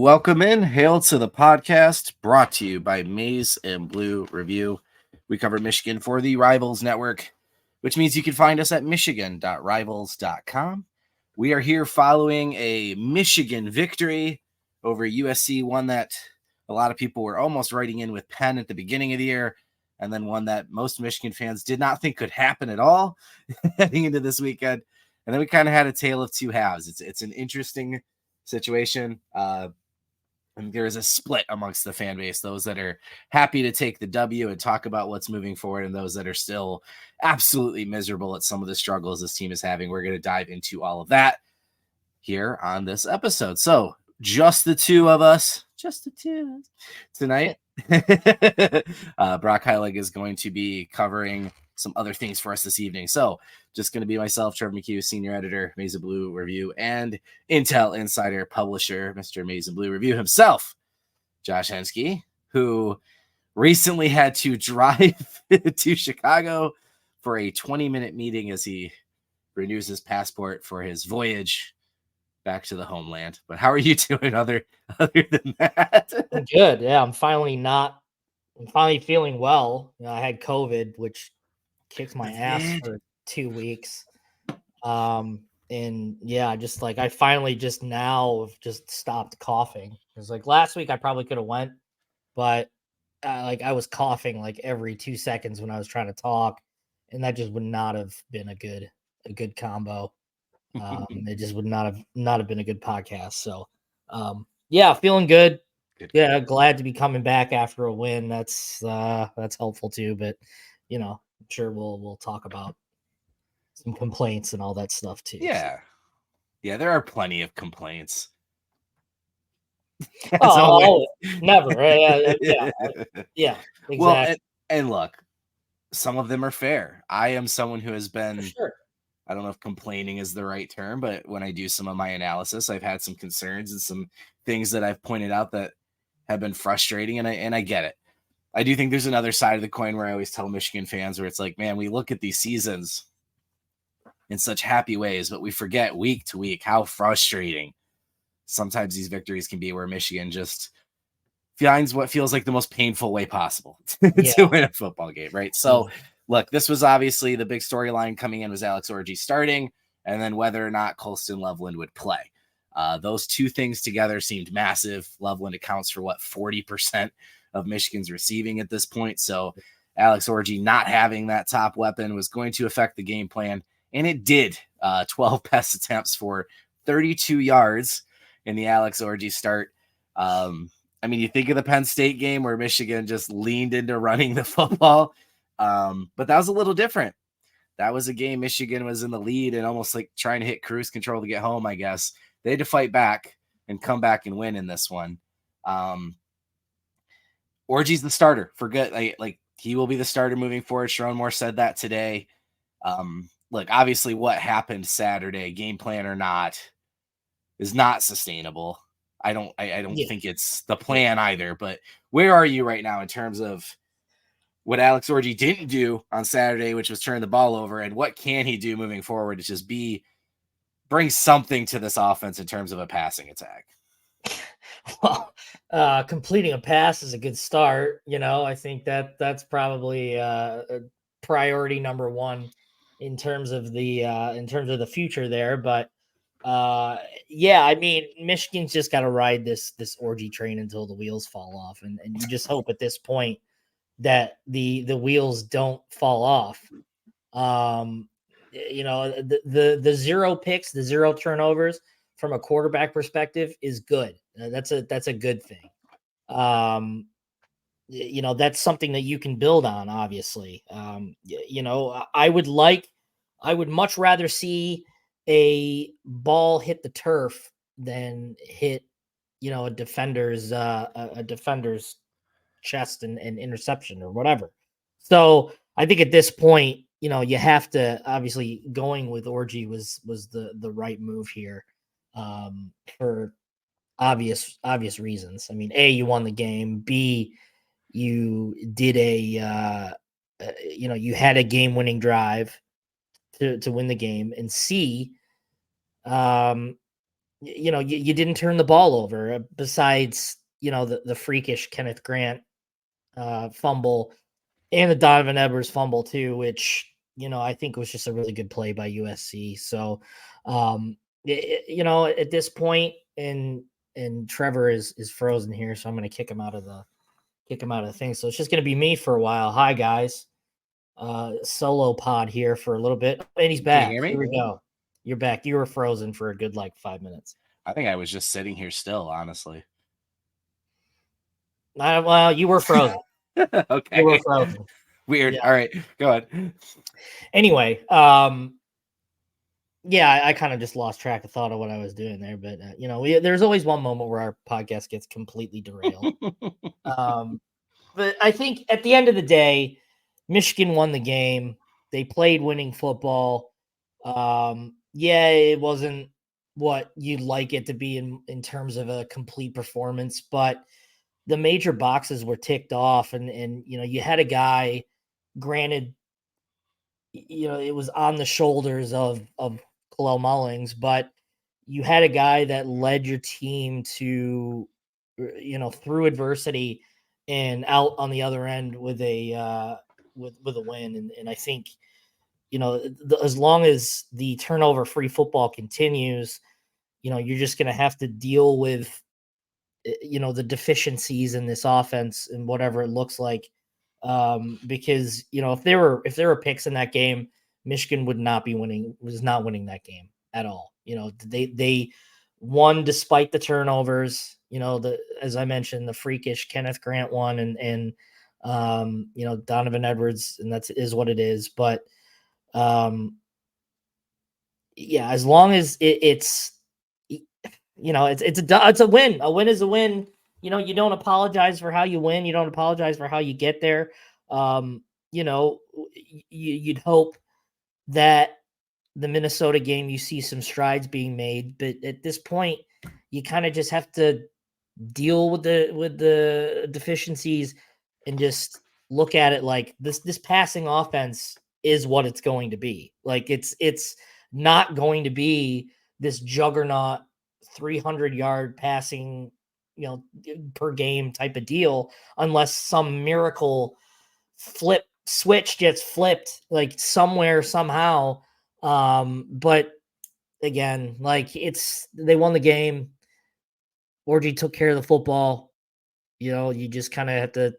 welcome in. Hail to the podcast brought to you by Maize and Blue Review. We cover Michigan for the Rivals Network, which means you can find us at michigan.rivals.com. We are here following a Michigan victory over USC, one that a lot of people were almost writing in with Penn at the beginning of the year, and then one that most Michigan fans did not think could happen at all heading into this weekend. And then we kind of had a tale of two halves. It's an interesting situation. And there is a split amongst the fan base, those that are happy to take the W and talk about what's moving forward, and those that are still absolutely miserable at some of the struggles this team is having. We're going to dive into all of that here on this episode. So just the two of us, tonight. Brock Heilig is going to be covering some other things for us this evening. So just going to be myself, Trevor McCue, senior editor, Maize and Blue Review, and Intel Insider publisher, Mr. Maize and Blue Review himself, Josh Henschke, who recently had to drive to Chicago for a 20-minute meeting as he renews his passport for his voyage back to the homeland. But how are you doing other than that? I'm good. Yeah, I'm finally feeling well. I had COVID, which kicked my ass for 2 weeks. And yeah, I finally just now have just stopped coughing. It's like last week I probably could have went, but I was coughing like every 2 seconds when I was trying to talk, and that just would not have been a good combo. It just would not have been a good podcast. So yeah, feeling good. Yeah, glad to be coming back after a win. That's helpful too. But I'm sure we'll talk about some complaints and all that stuff too. Yeah, there are plenty of complaints. Never. Yeah, exactly. Well, and look, some of them are fair. I am someone who has been. Sure. I don't know if complaining is the right term, but when I do some of my analysis, I've had some concerns and some things that I've pointed out that have been frustrating, and I get it. I do think there's another side of the coin where I always tell Michigan fans where it's like, man, we look at these seasons in such happy ways, but we forget week to week how frustrating sometimes these victories can be, where Michigan just finds what feels like the most painful way possible to win a football game, right? So look, this was obviously the big storyline coming in was Alex Orji starting, and then whether or not Colston Loveland would play. Those two things together seemed massive. Loveland accounts for 40% of Michigan's receiving at this point. So Alex Orji not having that top weapon was going to affect the game plan, and it did. 12 pass attempts for 32 yards in the Alex Orji start. I mean, you think of the Penn State game where Michigan just leaned into running the football. But that was a little different. That was a game Michigan was in the lead and almost like trying to hit cruise control to get home, I guess. They had to fight back and come back and win in this one. Orji's the starter for good. Like he will be the starter moving forward. Sharon Moore said that today. Look, obviously what happened Saturday, game plan or not, is not sustainable. I don't think it's the plan either, but where are you right now in terms of what Alex Orji didn't do on Saturday, which was turn the ball over, and what can he do moving forward to just bring something to this offense in terms of a passing attack? Well, completing a pass is a good start. I think that's probably priority number one in terms of the future there. But yeah, I mean, Michigan's just got to ride this Orji train until the wheels fall off, and you just hope at this point that the wheels don't fall off. The 0 picks, the 0 turnovers from a quarterback perspective is good. That's a good thing. That's something that you can build on, obviously. I would much rather see a ball hit the turf than hit, a defender's chest and interception or whatever. So I think at this point, you have to, obviously going with Orji was the right move here for obvious reasons. I mean, A, you won the game. B, you did you had a game-winning drive to win the game. And C, you didn't turn the ball over besides, the freakish Kenneth Grant fumble and the Donovan Edwards fumble too, which, I think was just a really good play by USC. So, at this point, and Trevor is frozen here, so I'm going to kick him out of the thing. So it's just going to be me for a while. Hi guys, solo pod here for a little bit, and he's Can you back. hear me? Here we go. You're back. You were frozen for a good 5 minutes. I think I was just sitting here still, honestly. Well, you were frozen. Okay. You were frozen. Weird. Yeah. All right, go ahead. Anyway, yeah, I kind of just lost track of thought of what I was doing there, but there's always one moment where our podcast gets completely derailed. But I think at the end of the day, Michigan won the game. They played winning football. Yeah, it wasn't what you'd like it to be in terms of a complete performance, but the major boxes were ticked off, and you had a guy, granted, it was on the shoulders of Kalel Mullings, but you had a guy that led your team to, through adversity and out on the other end with a with a win. And I think, as long as the turnover free football continues, you're just going to have to deal with, the deficiencies in this offense and whatever it looks like. Because if there were picks in that game, Michigan was not winning that game at all. They won despite the turnovers. As I mentioned, the freakish Kenneth Grant one, and Donovan Edwards, and is what it is. But yeah, as long as it's it's a win. A win is a win. You don't apologize for how you win. You don't apologize for how you get there. You'd hope that the Minnesota game, you see some strides being made, but at this point, you kind of just have to deal with the deficiencies and just look at it like this passing offense is what it's going to be. Like it's not going to be this juggernaut 300-yard passing, per game type of deal, unless some miracle switch gets flipped like somewhere somehow. But again, they won the game. Orji took care of the football. You just kind of have to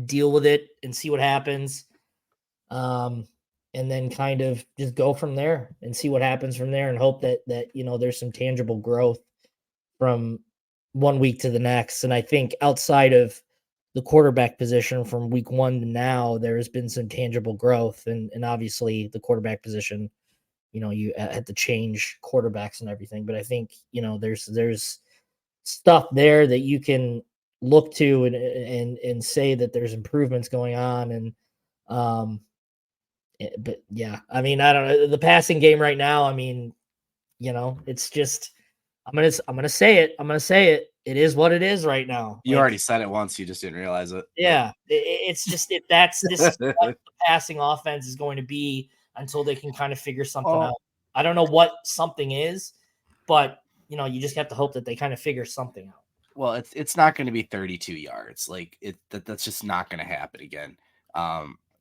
deal with it and see what happens. And then kind of just go from there and see what happens from there, and hope that there's some tangible growth from one week to the next. And I think outside of the quarterback position from week 1 to now, there has been some tangible growth, and obviously the quarterback position, you had to change quarterbacks and everything, but I think, there's stuff there that you can look to and say that there's improvements going on. And but yeah, I mean, I don't know, the passing game right now, I mean, it's just, I'm gonna say it. It is what it is right now. You already said it once, you just didn't realize it. Yeah, it's just this is what the passing offense is going to be until they can kind of figure something out. I don't know what something is, but you just have to hope that they kind of figure something out. Well, it's not going to be 32 yards. That's just not going to happen again.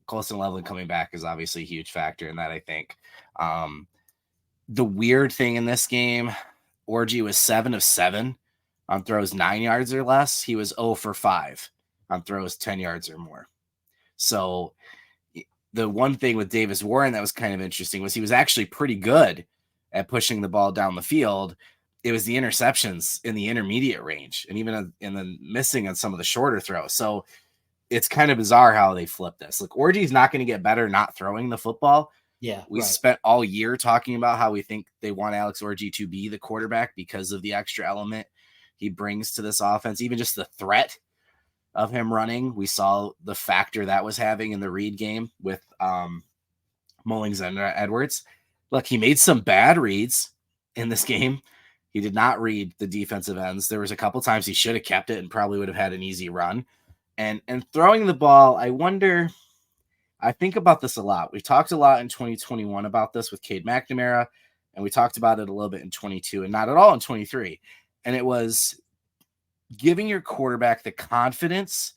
Colson Loveland coming back is obviously a huge factor in that, I think. The weird thing in this game, Orji was 7 of 7 on throws 9 yards or less. He was 0 for 5 on throws 10 yards or more. So the one thing with Davis Warren that was kind of interesting was he was actually pretty good at pushing the ball down the field. It was the interceptions in the intermediate range, and even in the missing on some of the shorter throws. So it's kind of bizarre how they flip this. Look, Orji's not going to get better not throwing the football. Yeah, we spent all year talking about how we think they want Alex Orji to be the quarterback because of the extra element he brings to this offense, even just the threat of him running. We saw the factor that was having in the Reed game with Mullings and Edwards. Look, he made some bad reads in this game. He did not read the defensive ends. There was a couple times he should have kept it and probably would have had an easy run. And throwing the ball, I think about this a lot. We talked a lot in 2021 about this with Cade McNamara And we talked about it a little bit in 22 and not at all in 23. And it was giving your quarterback the confidence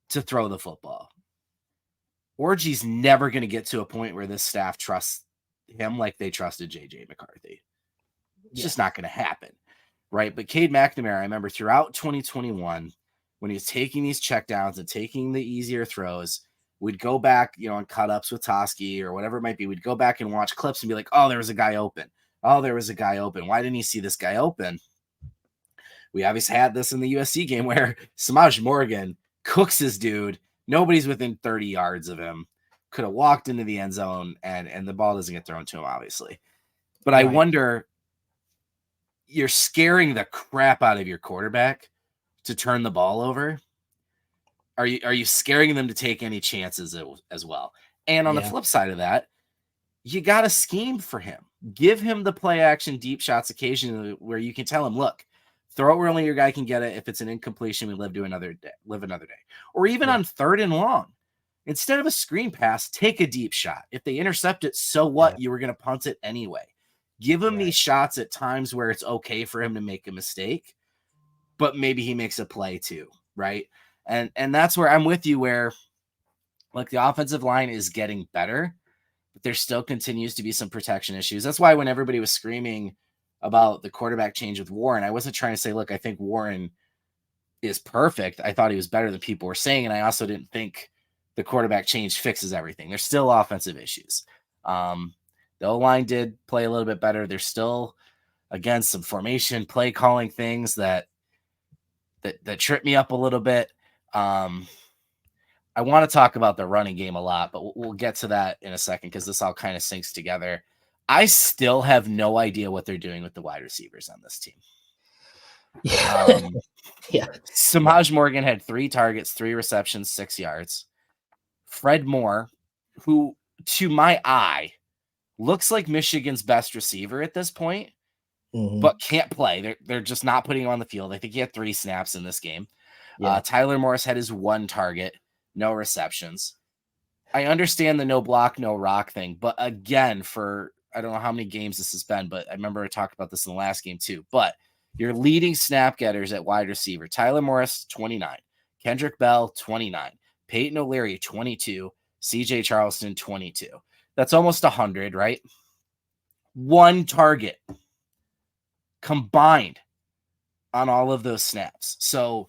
to throw the football. Orji's never going to get to a point where this staff trusts him like they trusted JJ McCarthy. It's just not going to happen, right? But Cade McNamara, I remember throughout 2021, when he was taking these checkdowns and taking the easier throws, we'd go back, on cut-ups with Toski or whatever it might be. We'd go back and watch clips and be like, oh, there was a guy open. Oh, there was a guy open. Why didn't he see this guy open? We obviously had this in the USC game where Samaj Morgan cooks his dude. Nobody's within 30 yards of him. Could have walked into the end zone, and the ball doesn't get thrown to him, obviously. But I wonder, you're scaring the crap out of your quarterback to turn the ball over. Are you scaring them to take any chances as well? And on the flip side of that, you got to scheme for him. Give him the play action deep shots occasionally where you can tell him, look, throw it where only your guy can get it. If it's an incompletion, we live another day. Or even on 3rd and long, instead of a screen pass, take a deep shot. If they intercept it, so what? You were going to punt it anyway. Give him these shots at times where it's okay for him to make a mistake, but maybe he makes a play too, right? And that's where I'm with you, where like the offensive line is getting better, but there still continues to be some protection issues. That's why when everybody was screaming about the quarterback change with Warren, I wasn't trying to say, look, I think Warren is perfect. I thought he was better than people were saying, and I also didn't think the quarterback change fixes everything. There's still offensive issues. The O-line did play a little bit better. There's still, again, some formation, play calling things that trip me up a little bit. I want to talk about the running game a lot, but we'll get to that in a second because this all kind of syncs together. I still have no idea what they're doing with the wide receivers on this team. Samaj Morgan had 3 targets, 3 receptions, 6 yards. Fred Moore, who to my eye looks like Michigan's best receiver at this point, but can't play. They're just not putting him on the field. I think he had 3 snaps in this game. Tyler Morris had his 1 target, no receptions. I understand the no block, no rock thing, but again, for I don't know how many games this has been, but I remember I talked about this in the last game too. But your leading snap getters at wide receiver, Tyler Morris, 29, Kendrick Bell, 29, Peyton O'Leary, 22, CJ Charleston, 22. That's almost 100, right? 1 target combined on all of those snaps. So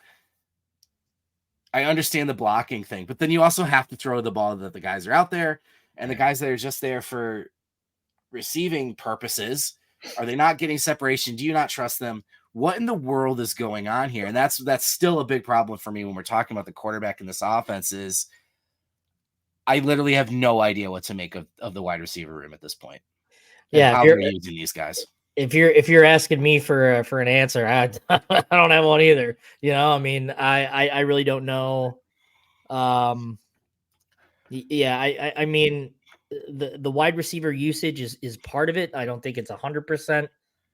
I understand the blocking thing, but then you also have to throw the ball that the guys are out there, and the guys that are just there for receiving purposes, are they not getting separation? Do you not trust them? What in the world is going on here? And that's still a big problem for me when we're talking about the quarterback in this offense. Is I literally have no idea what to make of the wide receiver room at this point. Yeah, how they're using these guys. If you're asking me for an answer, I don't have one either. I mean, I really don't know. I mean, the wide receiver usage is part of it. I don't think it's 100%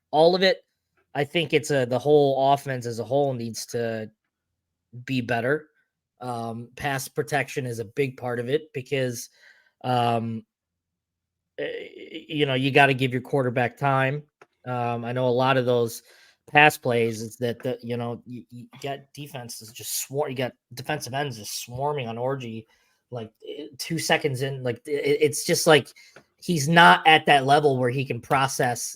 all of it. I think it's the whole offense as a whole needs to be better. Pass protection is a big part of it because, you got to give your quarterback time. I know a lot of those pass plays is that you got defenses just you got defensive ends just swarming on Orji, like 2 seconds in, like it's just like he's not at that level where he can process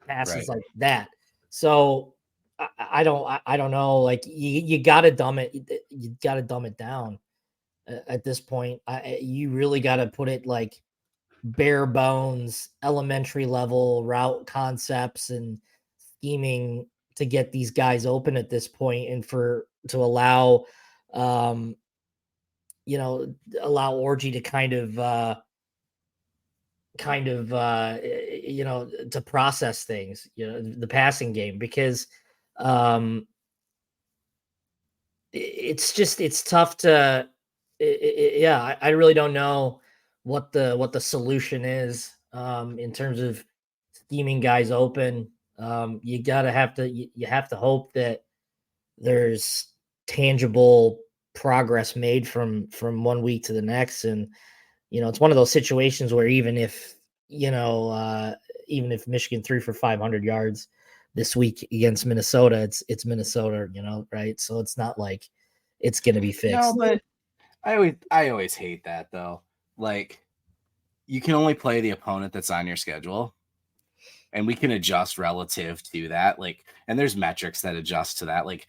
passes like that. So I don't know. Like you got to dumb it. You got to dumb it down at this point. You really got to put it like bare bones, elementary level route concepts and scheming to get these guys open at this point, and to allow Orji to to process things, the passing game, because it's tough to I really don't know what the solution is in terms of scheming guys open. You have to hope that there's tangible progress made from 1 week to the next. And it's one of those situations where even if even if Michigan threw for 500 yards this week against Minnesota, it's Minnesota, right? So it's not like it's going to be fixed. No, but I always hate that though. Like, you can only play the opponent that's on your schedule, and we can adjust relative to that. Like, and there's metrics that adjust to that. Like,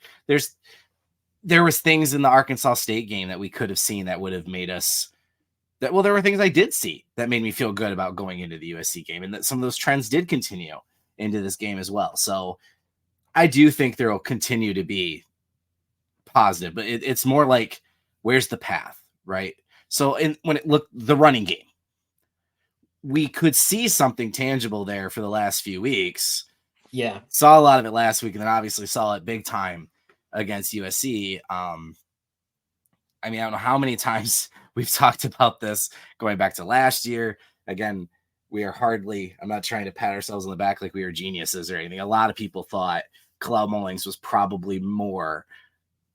there was things in the Arkansas State game that we could have seen that would have made us that. Well, there were things I did see that made me feel good about going into the USC game, and that some of those trends did continue into this game as well. So I do think there will continue to be positive, but it's more like, where's the path, right? So when it looked the running game, we could see something tangible there for the last few weeks. Yeah. Saw a lot of it last week, and then obviously saw it big time against USC. I mean, I don't know how many times we've talked about this going back to last year. Again, we are I'm not trying to pat ourselves on the back like we were geniuses or anything. A lot of people thought Kalel Mullings was probably more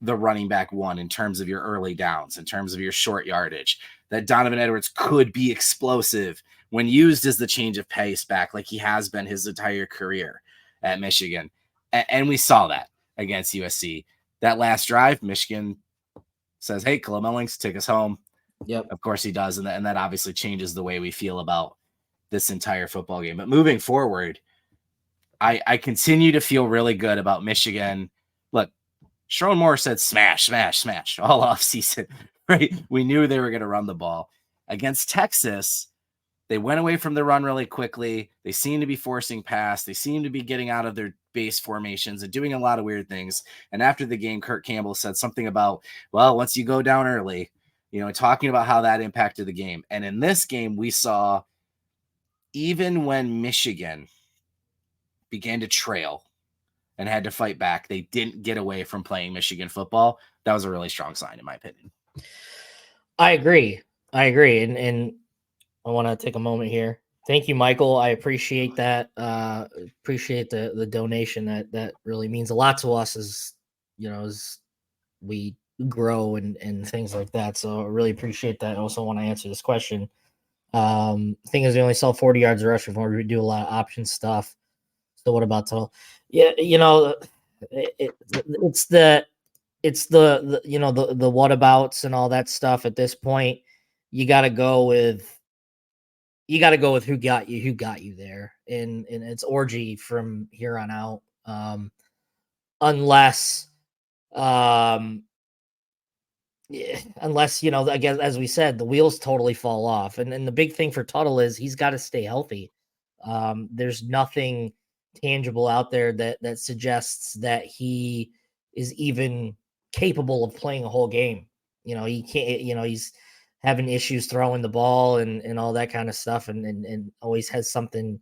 the running back one in terms of your early downs, in terms of your short yardage, that Donovan Edwards could be explosive when used as the change of pace back, like he has been his entire career at Michigan. And we saw that against USC. That last drive, Michigan says, hey, Kalel Mullings, take us home. Yep. Of course he does. And that obviously changes the way we feel about this entire football game. But moving forward, I continue to feel really good about Michigan. Look, Sharon Moore said smash, smash, smash all off season, right? We knew they were going to run the ball. Against Texas, they went away from the run really quickly. They seem to be forcing pass. They seem to be getting out of their base formations and doing a lot of weird things. And after the game, Kurt Campbell said something about, well, once you go down early, talking about how that impacted the game. And in this game, we saw, even when Michigan began to trail and had to fight back, they didn't get away from playing Michigan football. That was a really strong sign, in my opinion. I agree. And I want to take a moment here. Thank you, Michael. I appreciate that. Appreciate the donation. That really means a lot to us as we grow and things like that. So I really appreciate that. I also want to answer this question. Thing is, we only sell 40 yards of rushing before we do a lot of option stuff. So what about total? Yeah, it's the whatabouts and all that stuff. At this point, you got to go with who got you there, and it's Orji from here on out. Unless again, as we said, the wheels totally fall off, and the big thing for Tuttle is he's got to stay healthy. There's nothing tangible out there that suggests that he is even capable of playing a whole game. He can't. He's having issues throwing the ball and all that kind of stuff, and always has something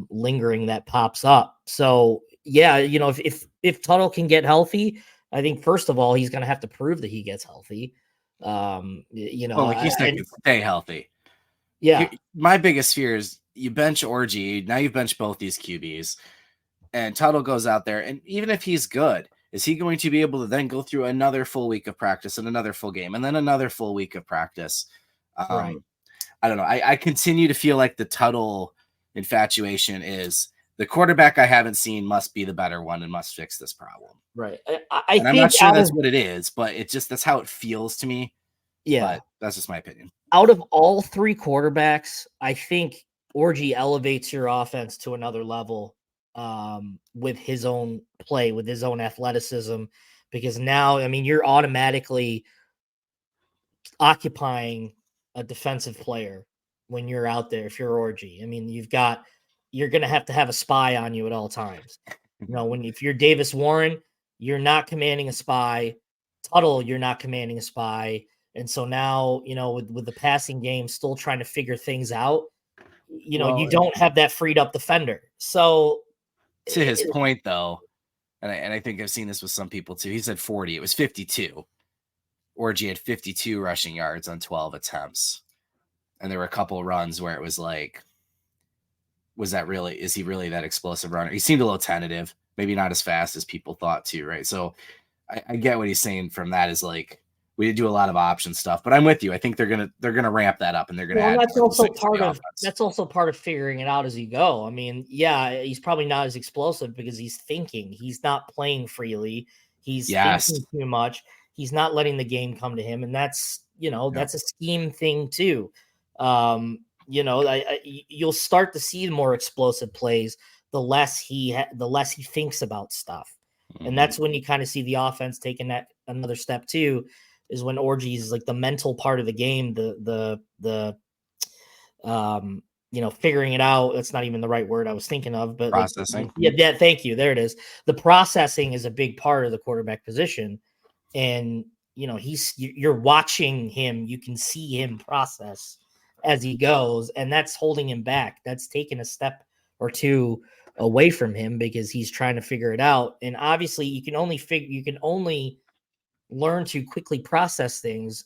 lingering that pops up. So yeah, if Tuttle can get healthy, I think first of all he's going to have to prove that he gets healthy. Well, like you said, stay healthy. Yeah. My biggest fear is you bench Orji. Now you've benched both these QBs, and Tuttle goes out there, and even if he's good, is he going to be able to then go through another full week of practice and another full game and then another full week of practice? Right. I don't know. I continue to feel like the Tuttle infatuation is the quarterback I haven't seen must be the better one and must fix this problem. Right. I'm not sure that's what it is, but that's how it feels to me. Yeah. But that's just my opinion. Out of all three quarterbacks, I think Orji elevates your offense to another level with his own play, with his own athleticism, because now, you're automatically occupying a defensive player when you're out there. If you're Orji, you're going to have a spy on you at all times. If you're Davis Warren, you're not commanding a spy. Tuttle, you're not commanding a spy. And so now, with the passing game still trying to figure things out, you don't have that freed up defender. So to his point, though, and I think I've seen this with some people too, he said 40. It was 52. Orji had 52 rushing yards on 12 attempts. And there were a couple of runs where it was like, is he really that explosive runner? He seemed a little tentative, maybe not as fast as people thought too, right? So I get what he's saying from that is like, we do a lot of option stuff. But I'm with you. I think they're gonna ramp that up, and they're gonna Well, add that's more also things to part the of offense. figuring it out as you go. I mean, yeah, he's probably not as explosive because he's thinking. He's not playing freely. He's Yes. thinking too much. He's not letting the game come to him, and that's that's a scheme thing too. You'll start to see more explosive plays the less he thinks about stuff, and that's when you kind of see the offense taking that another step too. Is when Orji is like the mental part of the game, the figuring it out. That's not even the right word I was thinking of, but like, processing. yeah, thank you. There it is. The processing is a big part of the quarterback position. And, you're watching him, you can see him process as he goes, and that's holding him back. That's taking a step or two away from him because he's trying to figure it out. And obviously you can only learn to quickly process things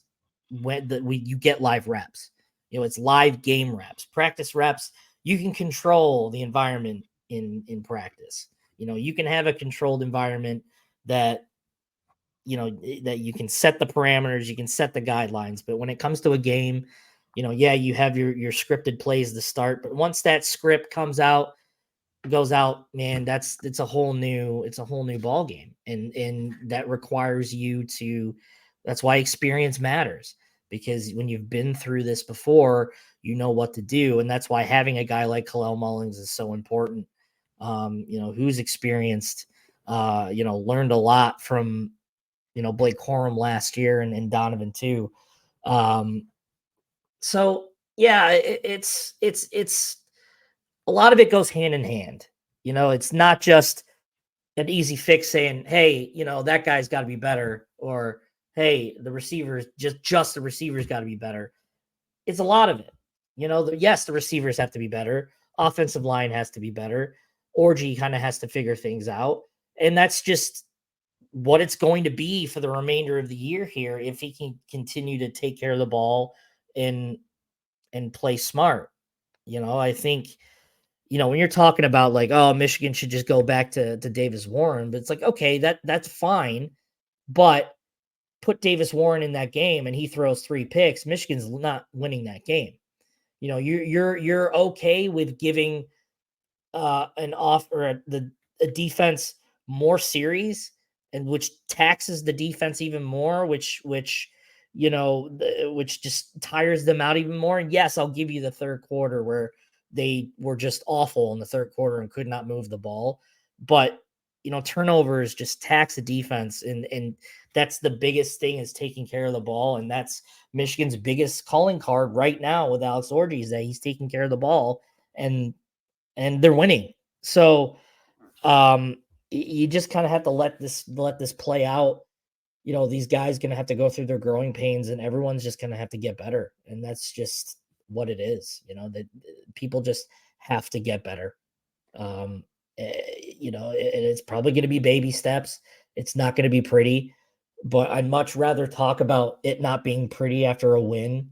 when you get live reps. It's live game reps, practice reps. You can control the environment in practice. You can have a controlled environment that that you can set the parameters, you can set the guidelines. But when it comes to a game, yeah, you have your scripted plays to start. But once that script goes out, man, it's a whole new ball game, and that requires you to. That's why experience matters, because when you've been through this before, you know what to do, and that's why having a guy like Kalel Mullings is so important. Who's experienced, learned a lot from Blake Corum last year and Donovan too. So yeah, it's a lot of it goes hand in hand. It's not just an easy fix saying, hey, that guy's got to be better, or hey, the receivers just the receivers got to be better. It's a lot of it. Yes, the receivers have to be better. Offensive line has to be better. Orji kind of has to figure things out. And that's just what it's going to be for the remainder of the year here if he can continue to take care of the ball and play smart. I think when you're talking about like, oh, Michigan should just go back to Davis Warren, but it's like, okay, that's fine, but put Davis Warren in that game and he throws 3 picks, Michigan's not winning that game. You're okay with giving a defense more series, and which taxes the defense even more, which just tires them out even more. And yes, I'll give you the third quarter where they were just awful in the third quarter and could not move the ball. But turnovers just tax the defense, and that's the biggest thing, is taking care of the ball. And that's Michigan's biggest calling card right now with Alex Orji, is that he's taking care of the ball, and they're winning. So you just kind of have to let this play out. These guys going to have to go through their growing pains, and everyone's just going to have to get better. And that's just what it is. That people just have to get better. It's probably going to be baby steps. It's not going to be pretty, but I'd much rather talk about it not being pretty after a win,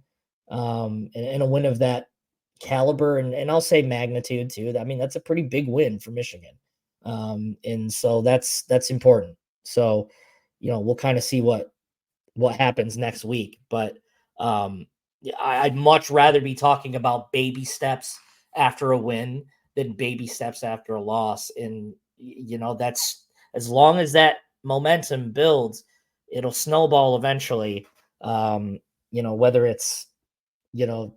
and a win of that caliber, and I'll say magnitude too. I mean, that's a pretty big win for Michigan. And so that's important. So, we'll kind of see what happens next week, but I'd much rather be talking about baby steps after a win than baby steps after a loss. And that's, as long as that momentum builds, it'll snowball eventually. Whether it's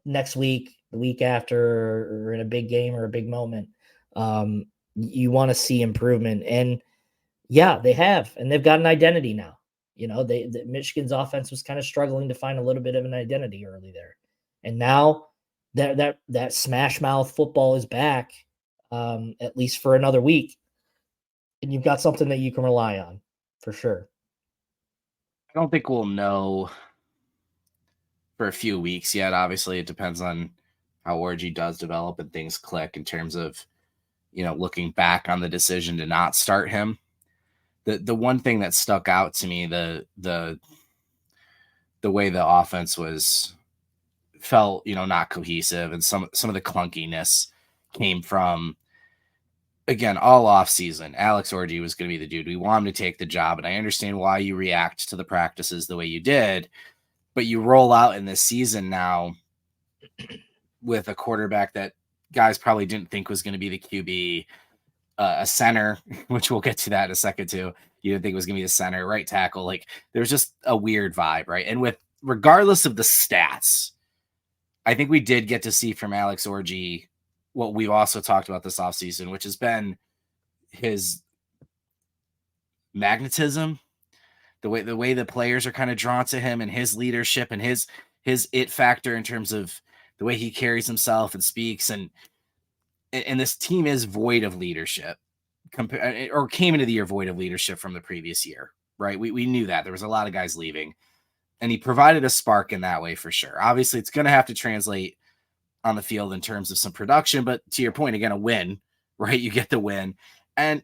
next week, the week after, or in a big game or a big moment, you want to see improvement. And yeah, they have, and they've got an identity now. Michigan's offense was kind of struggling to find a little bit of an identity early there, and now that smash mouth football is back, at least for another week, and you've got something that you can rely on for sure. I don't think we'll know for a few weeks yet. Obviously, it depends on how Orji does develop and things click in terms of, looking back on the decision to not start him. The one thing that stuck out to me, the way the offense felt, not cohesive, and some of the clunkiness came from again, all off season, Alex Orji was going to be the dude. We want him to take the job, and I understand why you react to the practices the way you did, but you roll out in this season now with a quarterback that guys probably didn't think was going to be the QB, a center, which we'll get to that in a second too. You didn't think it was going to be a center, right tackle. Like there's just a weird vibe, right? And with regardless of the stats, I think we did get to see from Alex Orji what we've also talked about this offseason, which has been his magnetism, the way the players are kind of drawn to him and his leadership and his it factor in terms of the way he carries himself and speaks. And this team is void of leadership or came into the year void of leadership from the previous year, right? We knew that there was a lot of guys leaving, and he provided a spark in that way for sure. Obviously it's going to have to translate on the field in terms of some production, but to your point, again, a win, right? You get the win. And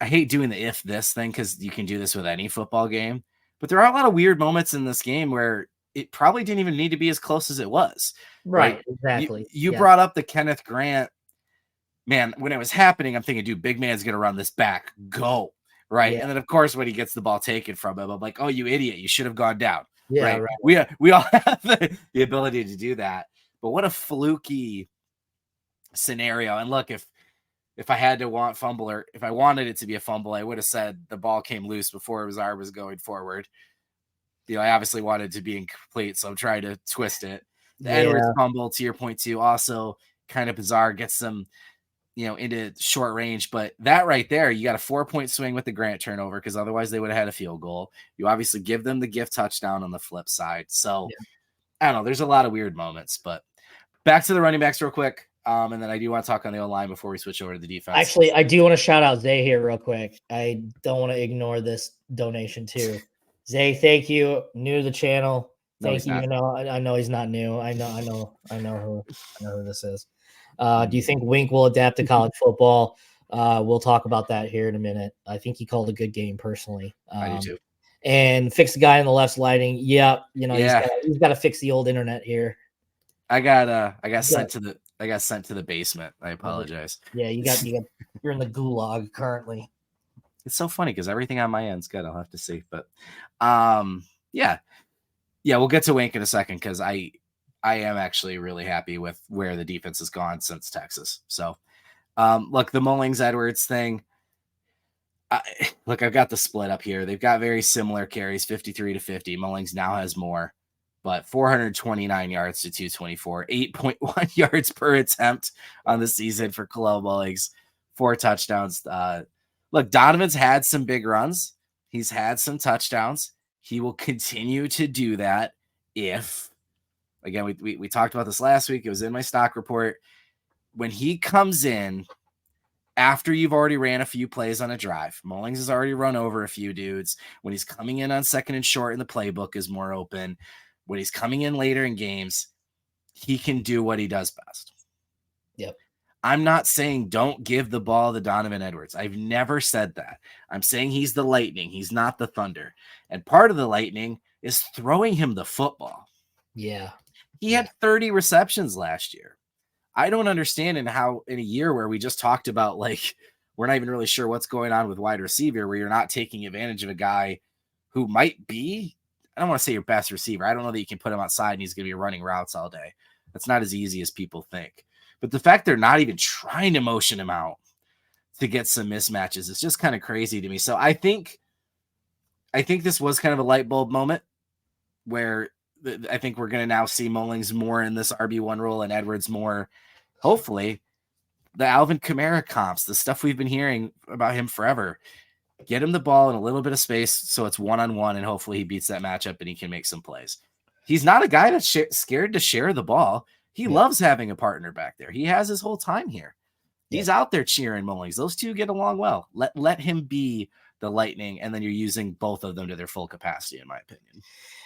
I hate doing the if this thing because you can do this with any football game, but there are a lot of weird moments in this game where it probably didn't even need to be as close as it was. Right. Exactly. You brought up the Kenneth Grant, man. When it was happening, I'm thinking, dude, big man's going to run this back, go. Right. Yeah. And then of course, when he gets the ball taken from him, I'm like, oh, you idiot. You should have gone down. Yeah. Right. We all have the ability to do that, but what a fluky scenario. And look, if I had to fumble, or if I wanted it to be a fumble, I would have said the ball came loose before his arm was going forward. I obviously wanted it to be incomplete, so I'm trying to twist it. The Edwards fumble, to your point too, also kind of bizarre, gets them, into short range. But that right there, you got a 4-point swing with the Grant turnover, because otherwise they would have had a field goal. You obviously give them the gift touchdown on the flip side. So I don't know. There's a lot of weird moments, but back to the running backs real quick. And then I do want to talk on the O-line before we switch over to the defense. Actually, I do want to shout out Zay here real quick. I don't want to ignore this donation too. Zay, thank you. New to the channel. Thank you. I know he's not new. I know who this is. Do you think Wink will adapt to college football? We'll talk about that here in a minute. I think he called a good game personally. I do too. And fix the guy on the left's lighting. Yeah, he's got to fix the old internet here. I got sent to the basement. I apologize. Yeah, you're in the gulag currently. It's so funny because everything on my end's good. I'll have to see, but yeah, we'll get to Wink in a second because I am actually really happy with where the defense has gone since Texas. So, look, the Mullings Edwards thing. I've got the split up here. They've got very similar carries, 53 to 50. Mullings now has more, but 429 yards to 224, 8.1 yards per attempt on the season for Kalel Mullings, 4 touchdowns. Look, Donovan's had some big runs. He's had some touchdowns. He will continue to do that if, again, we talked about this last week. It was in my stock report. When he comes in after you've already ran a few plays on a drive, Mullings has already run over a few dudes. When he's coming in on second and short and the playbook is more open, when he's coming in later in games, he can do what he does best. Yep. I'm not saying don't give the ball to Donovan Edwards. I've never said that. I'm saying he's the Lightning. He's not the Thunder. And part of the Lightning is throwing him the football. Yeah. He had 30 receptions last year. I don't understand in a year where we just talked about, like, we're not even really sure what's going on with wide receiver, where you're not taking advantage of a guy who might be, I don't want to say your best receiver. I don't know that you can put him outside and he's going to be running routes all day. That's not as easy as people think. But the fact they're not even trying to motion him out to get some mismatches is just kind of crazy to me. So I think this was kind of a light bulb moment where I think we're going to now see Mullings more in this RB1 role and Edwards more, hopefully, the Alvin Kamara comps, the stuff we've been hearing about him forever. Get him the ball in a little bit of space so it's one-on-one, and hopefully he beats that matchup and he can make some plays. He's not a guy that's scared to share the ball. He loves having a partner back there. He has his whole time here. He's out there cheering Mullings. Those two get along well. Let him be the Lightning, and then you're using both of them to their full capacity, in my opinion.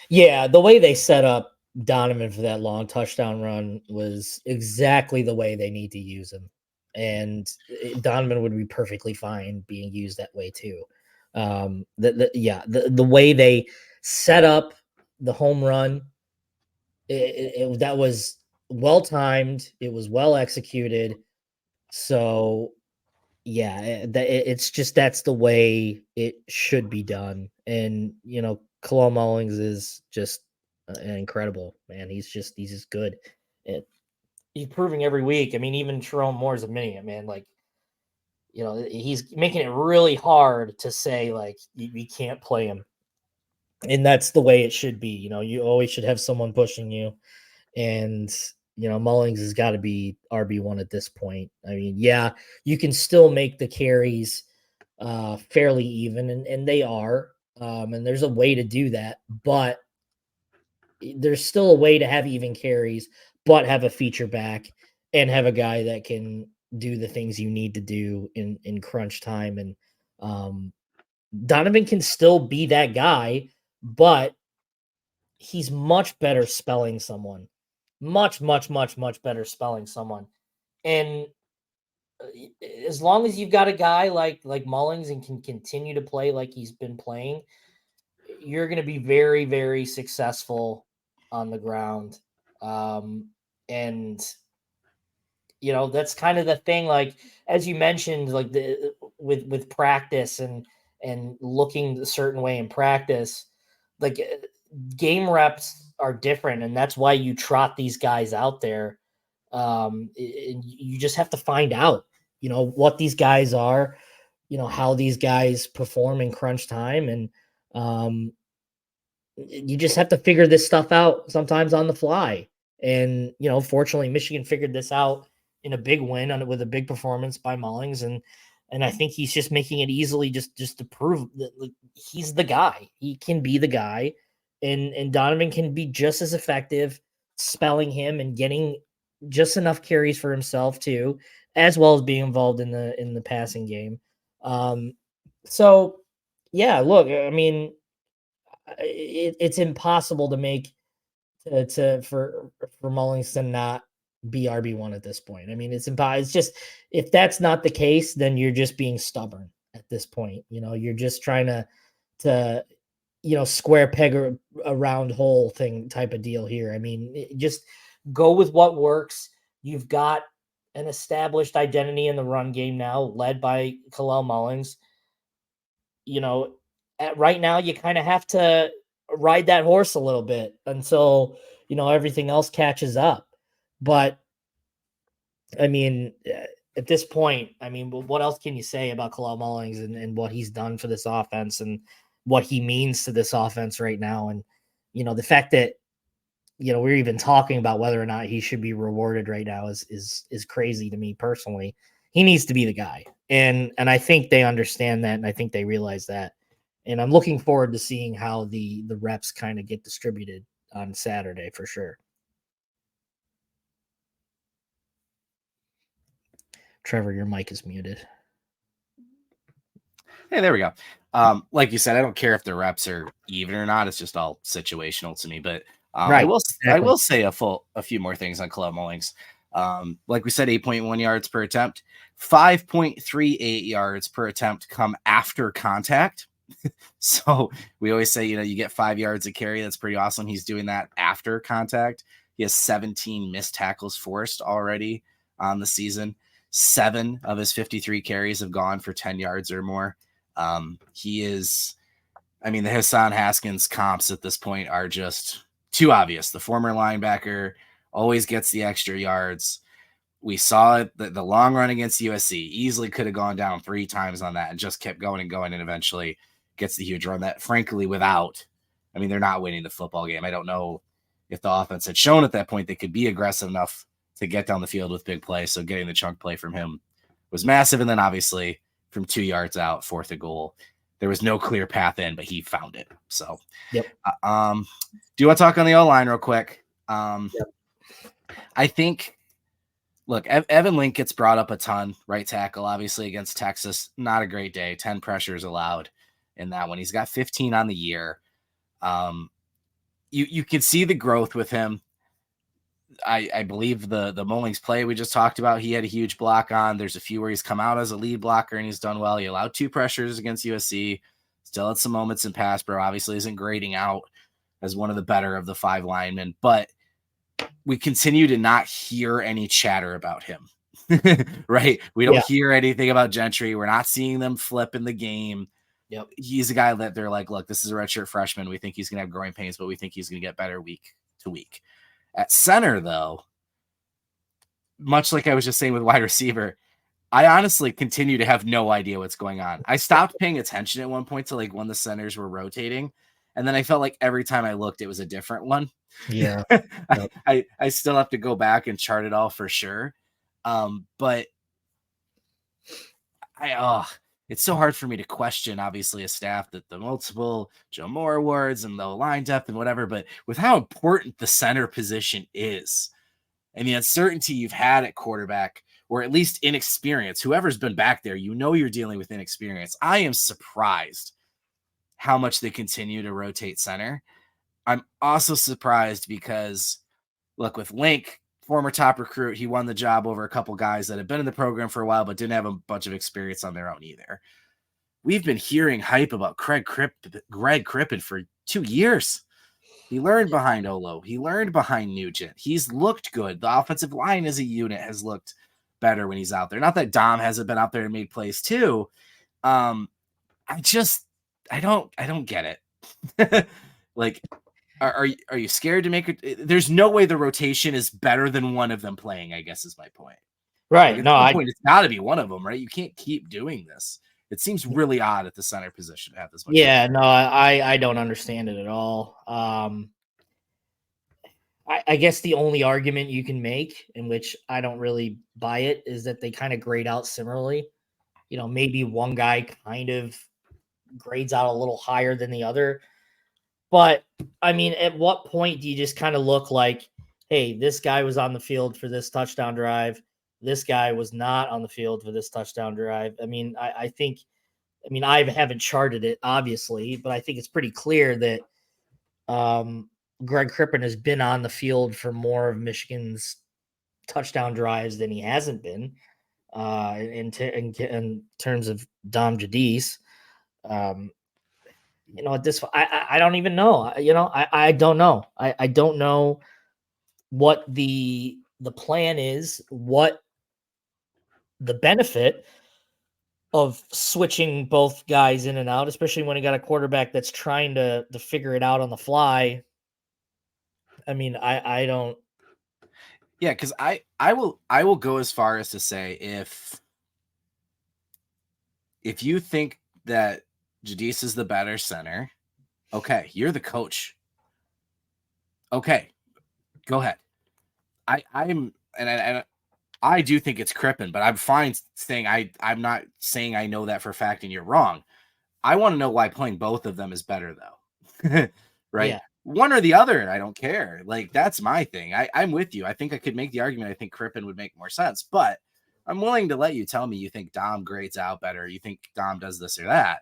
Yeah, the way they set up Donovan for that long touchdown run was exactly the way they need to use him. And Donovan would be perfectly fine being used that way too. The way they set up the home run, that was well timed. It was well executed. So Yeah, it's just that's the way it should be done. And Kalel Mullings is just incredible, man. He's just good. It, he's proving every week. I mean, even Sharon Moore's admitting it, man. Like, he's making it really hard to say like you can't play him, and that's the way it should be. You always should have someone pushing you, and Mullings has got to be RB1 at this point. I mean, yeah, you can still make the carries fairly even, and they are, and there's a way to do that, but there's still a way to have even carries, but have a feature back and have a guy that can do the things you need to do in crunch time. And Donovan can still be that guy, but he's much better spelling someone. Much, much, much, much better spelling someone. And as long as you've got a guy like Mullings and can continue to play like he's been playing, you're going to be very, very successful on the ground. And that's kind of the thing. Like as you mentioned, like with practice and looking a certain way in practice, like game reps are different, and that's why you trot these guys out there. You just have to find out, what these guys are, how these guys perform in crunch time, and you just have to figure this stuff out sometimes on the fly. And fortunately, Michigan figured this out in a big win with a big performance by Mullings, and I think he's just making it easily just to prove that he's the guy. He can be the guy, and Donovan can be just as effective spelling him and getting just enough carries for himself too, as well as being involved in the passing game. So yeah, look, I mean, it's impossible to make for Mullings to not be RB1 at this point. I mean, it's impossible. It's just, if that's not the case, then you're just being stubborn at this point. You're just trying to square peg a round hole thing type of deal here. I mean, just go with what works. You've got an established identity in the run game now, led by Kalel Mullings. Right now you kind of have to ride that horse a little bit until everything else catches up. But I mean, at this point, I mean, what else can you say about Kalel Mullings and what he's done for this offense and what he means to this offense right now? And the fact that we're even talking about whether or not he should be rewarded right now is crazy to me personally. He needs to be the guy, and I think they understand that, and I think they realize that. And I'm looking forward to seeing how the reps kind of get distributed on Saturday for sure. Trevor, your mic is muted. Hey, there we go. Like you said, I don't care if the reps are even or not. It's just all situational to me. But Right, I will say a few more things on Kalel Mullings. Like we said, 8.1 yards per attempt, 5.38 yards per attempt come after contact. So we always say, you get 5 yards a carry. That's pretty awesome. He's doing that after contact. He has 17 missed tackles forced already on the season. 7 of his 53 carries have gone for 10 yards or more. He is, I mean, the Hassan Haskins comps at this point are just too obvious. The former linebacker always gets the extra yards. We saw it, the long run against USC easily could have gone down 3 times on that and just kept going and going, and eventually gets the huge run that, frankly, they're not winning the football game. I don't know if the offense had shown at that point they could be aggressive enough to get down the field with big plays. So getting the chunk play from him was massive. And then obviously from 2 yards out, 4th and goal, there was no clear path in, but he found it. So, yep. Do you want to talk on the O-line real quick? Yep. I think, look, Evan Link gets brought up a ton, right tackle, obviously against Texas. Not a great day. 10 pressures allowed in that one. He's got 15 on the year. You can see the growth with him. I believe the Mullings play we just talked about, he had a huge block on. There's a few where he's come out as a lead blocker and he's done well. He allowed 2 pressures against USC. Still had some moments in pass pro. Obviously isn't grading out as one of the better of the 5 linemen, but we continue to not hear any chatter about him. Right? We don't Yeah. hear anything about Gentry. We're not seeing them flip in the game. Yep. He's a guy that they're like, look, this is a redshirt freshman. We think he's going to have growing pains, but we think he's going to get better week to week. At center, though, much like I was just saying with wide receiver, I honestly continue to have no idea what's going on. I stopped paying attention at one point to like when the centers were rotating. And then I felt like every time I looked, it was a different one. Yeah. Yep. I still have to go back and chart it all for sure. But it's so hard for me to question, obviously, a staff that the multiple Joe Moore awards and the line depth and whatever, but with how important the center position is and the uncertainty you've had at quarterback, or at least inexperience, whoever's been back there, you're dealing with inexperience. I am surprised how much they continue to rotate center. I'm also surprised because, look, with Link, former top recruit, he won the job over a couple guys that had been in the program for a while but didn't have a bunch of experience on their own either. We've been hearing hype about Greg Crippen for 2 years. He learned behind Olo. He learned behind Nugent. He's looked good. The offensive line as a unit has looked better when he's out there. Not that Dom hasn't been out there and made plays too. I don't get it. Like, are you scared to make it? There's no way the rotation is better than one of them playing, I guess is my point. Right. Like, No, at some point, it's got to be one of them, right? You can't keep doing this. It seems really odd at the center position to have this much. Yeah, no, I don't understand it at all. I guess the only argument you can make, in which I don't really buy it, is that they kind of grade out similarly. You know, maybe one guy kind of grades out a little higher than the other. But I mean, at what point do you just kind of look like, hey, this guy was on the field for this touchdown drive. This guy was not on the field for this touchdown drive. I mean, I think, I haven't charted it, obviously, but I think it's pretty clear that Greg Crippen has been on the field for more of Michigan's touchdown drives than he hasn't been in terms of Dom Jadis. At this, I don't even know. I don't know. I don't know what the plan is, what the benefit of switching both guys in and out, especially when you got a quarterback that's trying to figure it out on the fly. I mean, I don't. Yeah, because I will go as far as to say if you think that Jadis is the better center, okay, you're the coach. Okay, go ahead. I do think it's Crippen, but I'm fine saying I'm not saying I know that for a fact and you're wrong. I want to know why playing both of them is better though. Right? Yeah. One or the other, I don't care. Like, that's my thing. I'm with you. I think I could make the argument. I think Crippen would make more sense, but I'm willing to let you tell me you think Dom grades out better. You think Dom does this or that.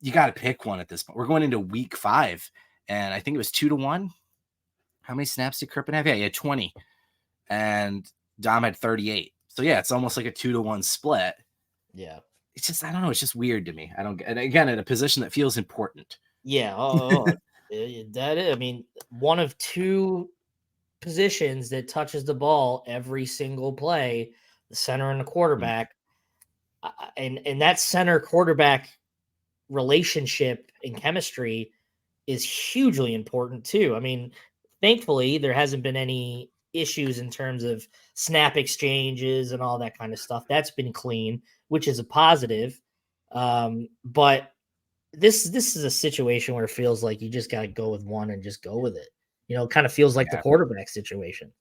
You got to pick one at this point. We're going into week 5, and I think it was 2-1. How many snaps did Crippen have? Yeah, he had 20, and Dom had 38. So yeah, it's almost like a 2-1 split. Yeah. It's just, I don't know. It's just weird to me. I don't. And again, at a position that feels important. Yeah. That is, I mean, one of two positions that touches the ball every single play, the center and the quarterback. And that center quarterback relationship and chemistry is hugely important too. I mean, thankfully there hasn't been any issues in terms of snap exchanges and all that kind of stuff. That's been clean, which is a positive. But this is a situation where it feels like you just got to go with one and just go with it. It kind of feels like the quarterback situation.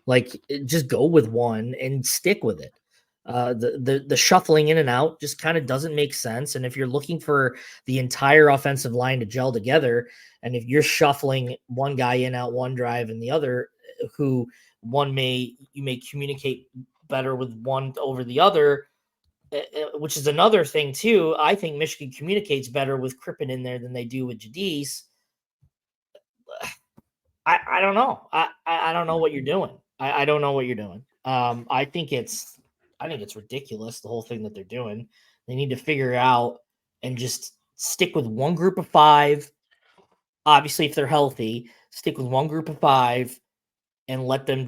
Like, just go with one and stick with it. The shuffling in and out just kind of doesn't make sense. And if you're looking for the entire offensive line to gel together, and if you're shuffling one guy in out one drive and the other, who you may communicate better with one over the other, which is another thing too. I think Michigan communicates better with Crippen in there than they do with Jadis. I don't know. I don't know what you're doing. I don't know what you're doing. I think it's ridiculous, the whole thing that they're doing. They need to figure out and just stick with one group of 5. Obviously, if they're healthy, stick with one group of 5 and let them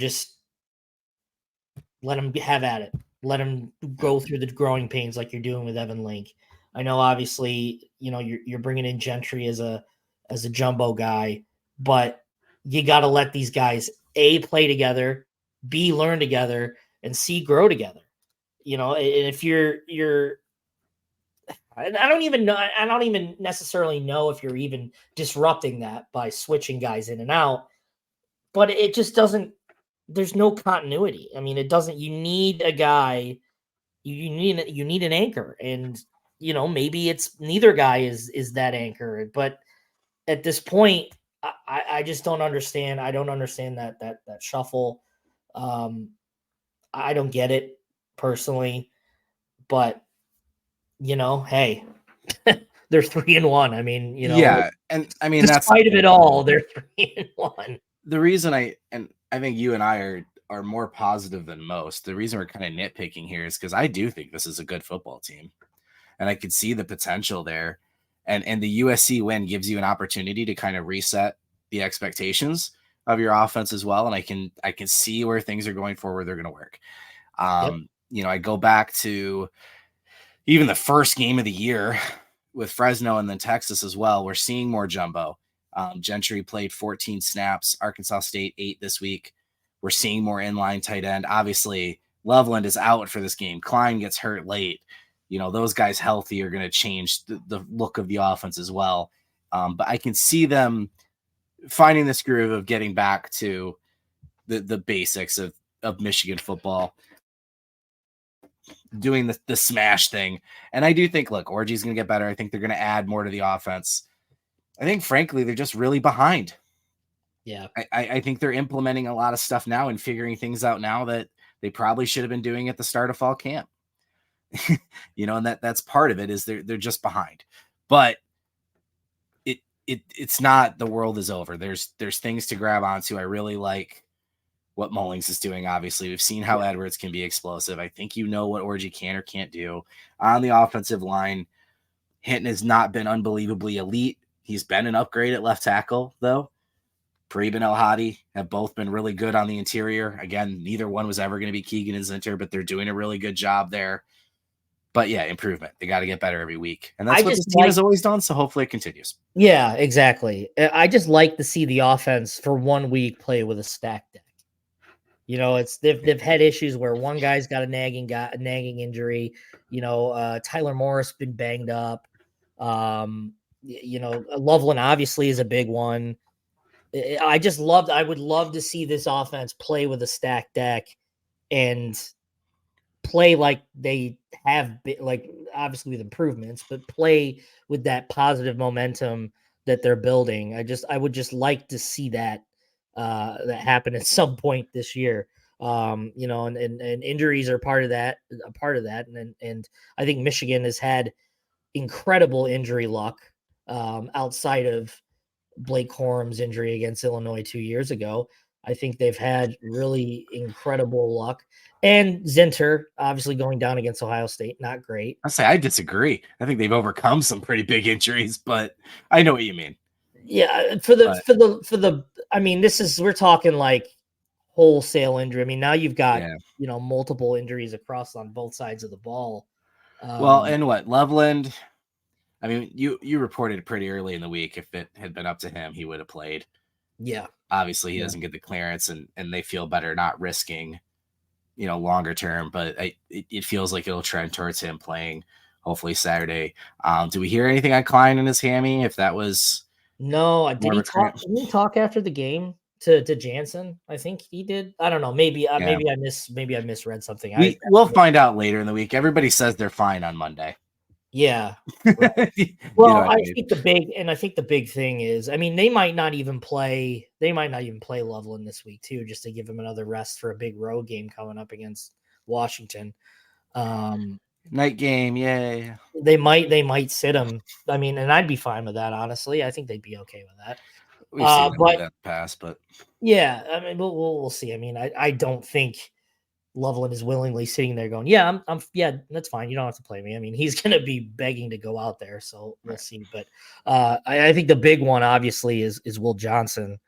have at it. Let him go through the growing pains like you're doing with Evan Link. I know, obviously, you're bringing in Gentry as a jumbo guy, but you got to let these guys A, play together, B, learn together, and C, grow together. And if you're I don't even know. I don't even necessarily know if you're even disrupting that by switching guys in and out. But it just doesn't. There's no continuity. I mean, it doesn't. You need a guy. You need an anchor, and maybe it's neither guy is that anchor. But at this point, I just don't understand. I don't understand that shuffle. I don't get it personally, but hey, they're 3-1. I mean, Yeah, and I mean despite of it all, they're 3-1. The reason I think you and I are more positive than most. The reason we're kind of nitpicking here is because I do think this is a good football team, and I could see the potential there. And the USC win gives you an opportunity to kind of reset the expectations of your offense as well. And I can see where things are going forward. They're going to work. Yep. I go back to even the first game of the year with Fresno and then Texas as well. We're seeing more jumbo. Gentry played 14 snaps, Arkansas State 8 this week. We're seeing more inline tight end. Obviously, Loveland is out for this game. Klein gets hurt late. Those guys healthy are going to change the look of the offense as well. But I can see them finding this groove of getting back to the basics of Michigan football, doing the smash thing. And I do think, look, Orji's going to get better. I think they're going to add more to the offense. I think, frankly, they're just really behind. Yeah. I think they're implementing a lot of stuff now and figuring things out now that they probably should have been doing at the start of fall camp. And that's part of it is they're just behind. But it's not the world is over. There's things to grab onto. I really like what Mullings is doing. Obviously, we've seen how Edwards can be explosive. I think what Orji can or can't do on the offensive line. Hinton has not been unbelievably elite. He's been an upgrade at left tackle, though. Parib and El Hadi have both been really good on the interior. Again, neither one was ever going to be Keegan and Zinter, but they're doing a really good job there. But yeah, improvement. They got to get better every week. And that's what this team has always done, so hopefully it continues. Yeah, exactly. I just like to see the offense for 1 week play with a stack deck. They've had issues where one guy's got a nagging injury. Tyler Morris been banged up. Loveland obviously is a big one. I would love to see this offense play with a stacked deck and play like they have been, like obviously with improvements, but play with that positive momentum that they're building. I would just like to see that happen at some point this year. And injuries are part of that, and I think Michigan has had incredible injury luck outside of Blake Corum's injury against Illinois 2 years ago. I think they've had really incredible luck. And Zinter, obviously going down against Ohio State, not great. I disagree. I think they've overcome some pretty big injuries, but I know what you mean. Yeah, I mean, we're talking like wholesale injury. I mean, now you've got multiple injuries across on both sides of the ball. Well, and what Loveland? I mean, you reported pretty early in the week. If it had been up to him, he would have played. Yeah. Obviously, he doesn't get the clearance, and they feel better not risking, longer term. But it feels like it'll trend towards him playing, hopefully Saturday. Do we hear anything on Klein and his hammy? If that was no, did he talk after the game to Jansen? I think he did. I don't know. Maybe I misread something. We'll find out later in the week. Everybody says they're fine on Monday. Yeah. Right. Well, I think the big thing is, I mean, they might not even play Loveland this week too, just to give him another rest for a big road game coming up against Washington. Night game, yay. They might sit him. I mean, and I'd be fine with that, honestly. I think they'd be okay with that. We've seen that pass, but yeah, I mean, we'll see. I mean, I don't think Loveland is willingly sitting there going, yeah, that's fine. You don't have to play me. I mean, he's going to be begging to go out there. So we'll see. But I think the big one obviously is Will Johnson.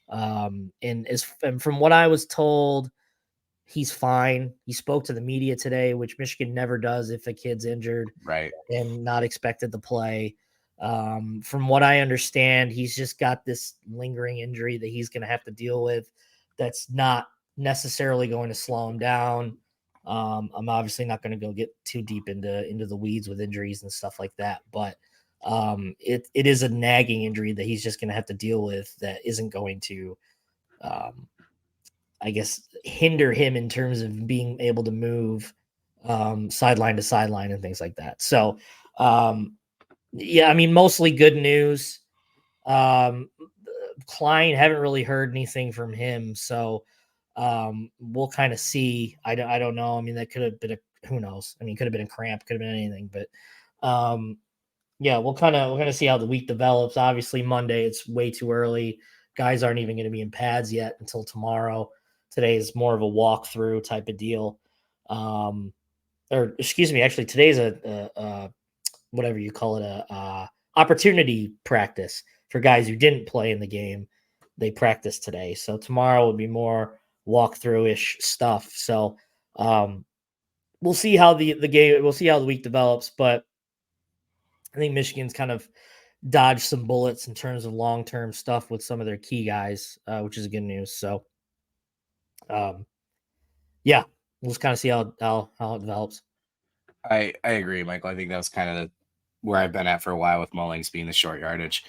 And from what I was told, He's fine. He spoke to the media today, which Michigan never does if a kid's injured Right. and not expected to play. From what I understand, he's just got this lingering injury that he's going to have to deal with. That's not necessarily going to slow him down. I'm obviously not going to go get too deep into the weeds with injuries and stuff like that, but it is a nagging injury that he's just going to have to deal with that isn't going to, I guess, hinder him in terms of being able to move sideline to sideline and things like that. So, yeah, I mean, mostly good news. Klein, haven't really heard anything from him, so we'll kind of see. I don't know. I mean, that could have been who knows. I mean, could have been a cramp, could have been anything, but yeah, we're gonna see how the week develops. Obviously, Monday it's way too early. Guys aren't even going to be in pads yet until tomorrow. Today is more of a walkthrough type of deal. Or excuse me, actually, today's a whatever you call it, a opportunity practice for guys who didn't play in the game. They practice today, so tomorrow will be more walkthrough-ish stuff. So we'll see how the game. We'll see how the week develops, but I think Michigan's kind of dodged some bullets in terms of long-term stuff with some of their key guys, which is good news. So, yeah, we'll just kind of see how it develops. I agree, Michael. I think that was kind of where I've been at for a while with Mullings being the short yardage.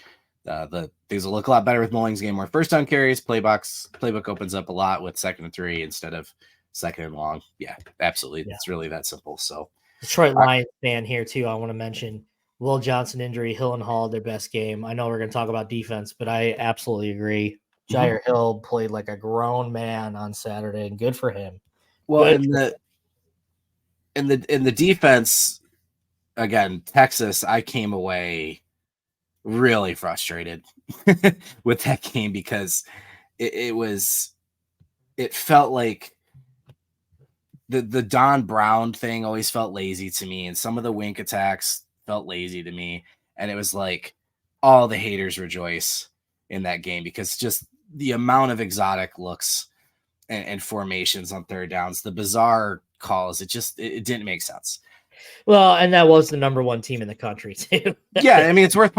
The things will look a lot better with Mullings game more first down carries. Playbook opens up a lot with 2nd and 3 instead of 2nd and long. Yeah, absolutely. Yeah. It's really that simple. So Detroit Lions fan here too. I want to mention Will Johnson injury, Hill and Hall, their best game. I know we're going to talk about defense, but I absolutely agree. Jair Hill played like a grown man on Saturday, and good for him. Well, in the defense, again, Texas, I came away really frustrated with that game because it felt like the Don Brown thing always felt lazy to me, and some of the wink attacks felt lazy to me, and it was like all the haters rejoice in that game because just the amount of exotic looks and formations on third downs, the bizarre calls, it didn't make sense. Well, and that was the number 1 team in the country too. Yeah, I mean, it's worth.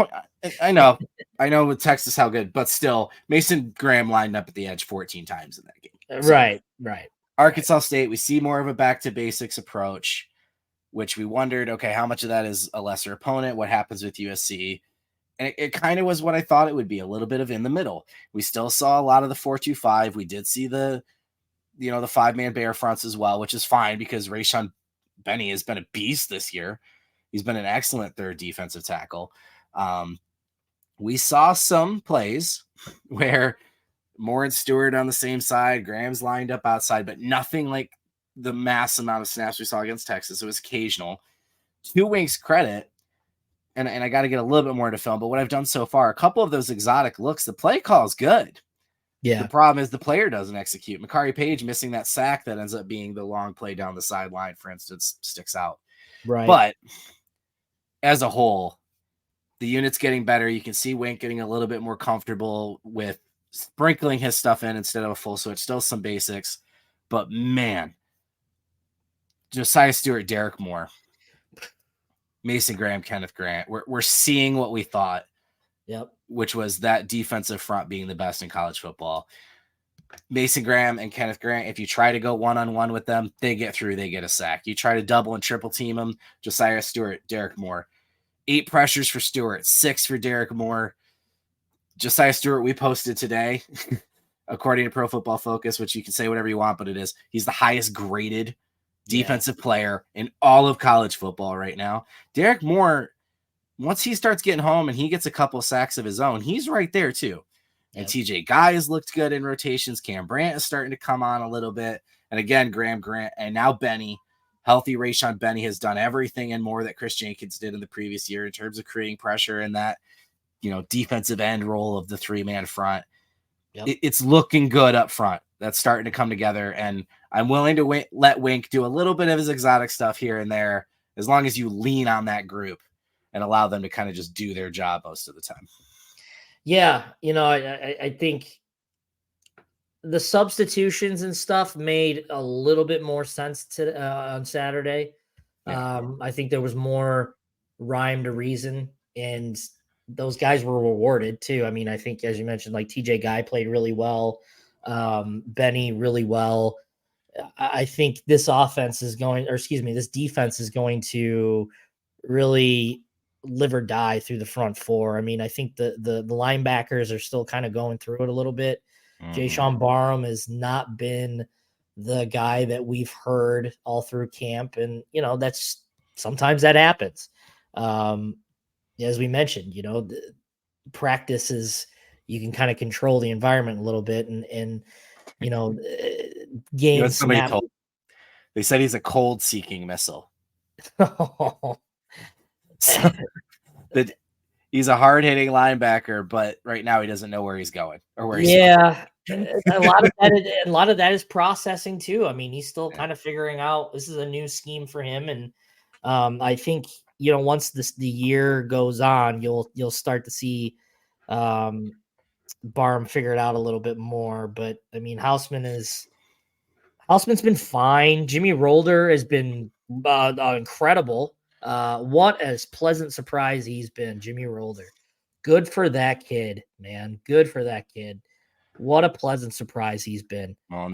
I know with Texas how good, but still, Mason Graham lined up at the edge 14 times in that game. So, right. Arkansas State, we see more of a back to basics approach, which we wondered, okay, how much of that is a lesser opponent? What happens with USC? And it kind of was what I thought it would be, a little bit of in the middle. We still saw a lot of the 4-2-5. We did see the 5-man bear fronts as well, which is fine because Rayshon Benny has been a beast this year. He's been an excellent third defensive tackle. We saw some plays where Moore and Stewart on the same side, Graham's lined up outside, but nothing like the mass amount of snaps we saw against Texas. It was occasional. To Wink's credit, and I got to get a little bit more to film, but what I've done so far, a couple of those exotic looks, the play call is good. Yeah. The problem is the player doesn't execute. Makari Page missing that sack that ends up being the long play down the sideline, for instance, sticks out. Right. But as a whole, the unit's getting better. You can see Wink getting a little bit more comfortable with sprinkling his stuff in instead of a full switch. Still some basics, but man, Josiah Stewart, Derek Moore, Mason Graham, Kenneth Grant, we're seeing what we thought. Yep. Which was that defensive front being the best in college football. Mason Graham and Kenneth Grant, if you try to go one-on-one with them, they get through, they get a sack. You try to double and triple team them, Josiah Stewart, Derek Moore. 8 pressures for Stewart, 6 for Derek Moore. Josiah Stewart, we posted today, according to Pro Football Focus, which you can say whatever you want, but it is. He's the highest graded defensive player in all of college football right now. Derek Moore, once he starts getting home and he gets a couple sacks of his own, he's right there too. And TJ Guy has looked good in rotations. Cam Brandt is starting to come on a little bit. And again, Graham Grant and now Benny, healthy Rayshon Benny has done everything and more that Chris Jenkins did in the previous year in terms of creating pressure and that, defensive end role of the 3-man front. Yep. It's looking good up front. That's starting to come together. And I'm willing to let Wink do a little bit of his exotic stuff here and there, as long as you lean on that group and allow them to kind of just do their job most of the time. Yeah. I think the substitutions and stuff made a little bit more sense to on Saturday. I think there was more rhyme to reason, and those guys were rewarded too. I mean, I think as you mentioned, like TJ Guy played really well, Benny really well. I think this offense is going, or excuse me, this defense is going to really live or die through the front four. I mean, I think the linebackers are still kind of going through it a little bit. Jay Sean Barham has not been the guy that we've heard all through camp, and that's sometimes that happens. As we mentioned, the practice is you can kind of control the environment a little bit, and games somebody told. They said he's a cold-seeking missile. So that he's a hard-hitting linebacker, but right now he doesn't know where he's going or where he's going. a lot of that is processing too. I mean, he's still kind of figuring out this is a new scheme for him, and I think once the year goes on, you'll start to see Barham figure it out a little bit more. But I mean, Houseman's been fine. Jimmy Rolder has been incredible. What a pleasant surprise he's been, Jimmy Rolder. Good for that kid, man. Good for that kid. What a pleasant surprise he's been. Well,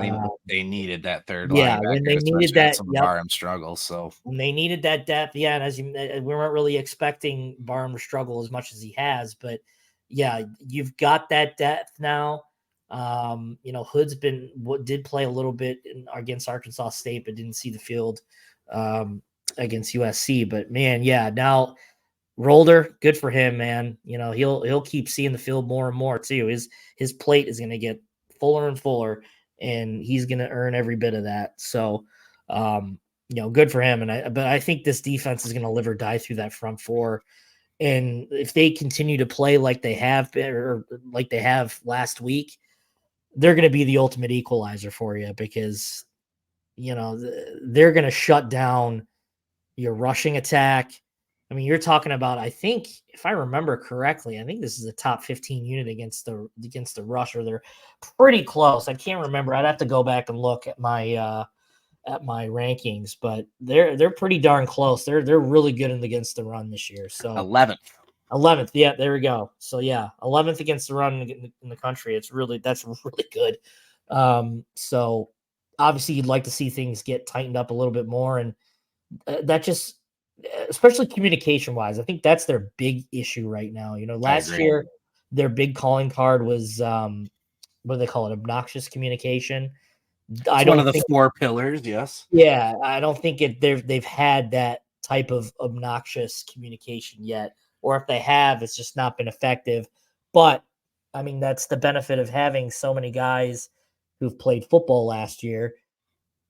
they needed that third linebacker. When they needed that, some of Barham struggles. So when they needed that depth, and as we weren't really expecting Barham to struggle as much as he has, but yeah, you've got that depth now. Hood's did play a little bit against Arkansas State, but didn't see the field against USC. But man, yeah, now Rolder, good for him, man. He'll keep seeing the field more and more too. His plate is going to get fuller and fuller, and he's going to earn every bit of that. So, good for him. But I think this defense is going to live or die through that front four. And if they continue to play like they have been, or like they have last week, they're going to be the ultimate equalizer for you, because, they're going to shut down your rushing attack. I mean, you're talking about, I think, if I remember correctly, I think this is a top 15 unit against the rusher. They're pretty close. I can't remember. I'd have to go back and look at my rankings, but they're pretty darn close. They're really good against the run this year. So 11th. Yeah, there we go. So yeah, 11th against the run in the country. That's really good. So obviously you'd like to see things get tightened up a little bit more, and that just, especially communication wise, I think that's their big issue right now. Last year their big calling card was what do they call it? Obnoxious communication. It's one of the 4 pillars. Yes. Yeah. I don't think they've had that type of obnoxious communication yet, or if they have, it's just not been effective. But I mean, that's the benefit of having so many guys who've played football last year.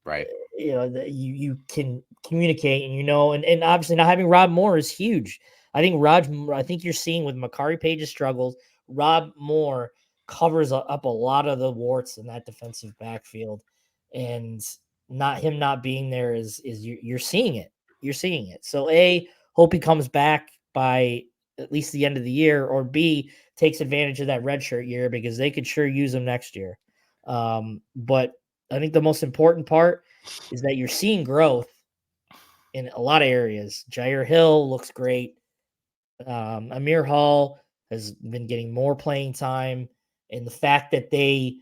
Right. You can communicate, and obviously not having Rob Moore is huge. I think you're seeing with Makari Page's struggles, Rob Moore covers up a lot of the warts in that defensive backfield, and not being there is you're seeing it. You're seeing it. So hope he comes back by at least the end of the year, or B, takes advantage of that redshirt year, because they could sure use him next year. But I think the most important part is that you're seeing growth in a lot of areas. Jair Hill looks great. Amir Hall has been getting more playing time, and the fact that they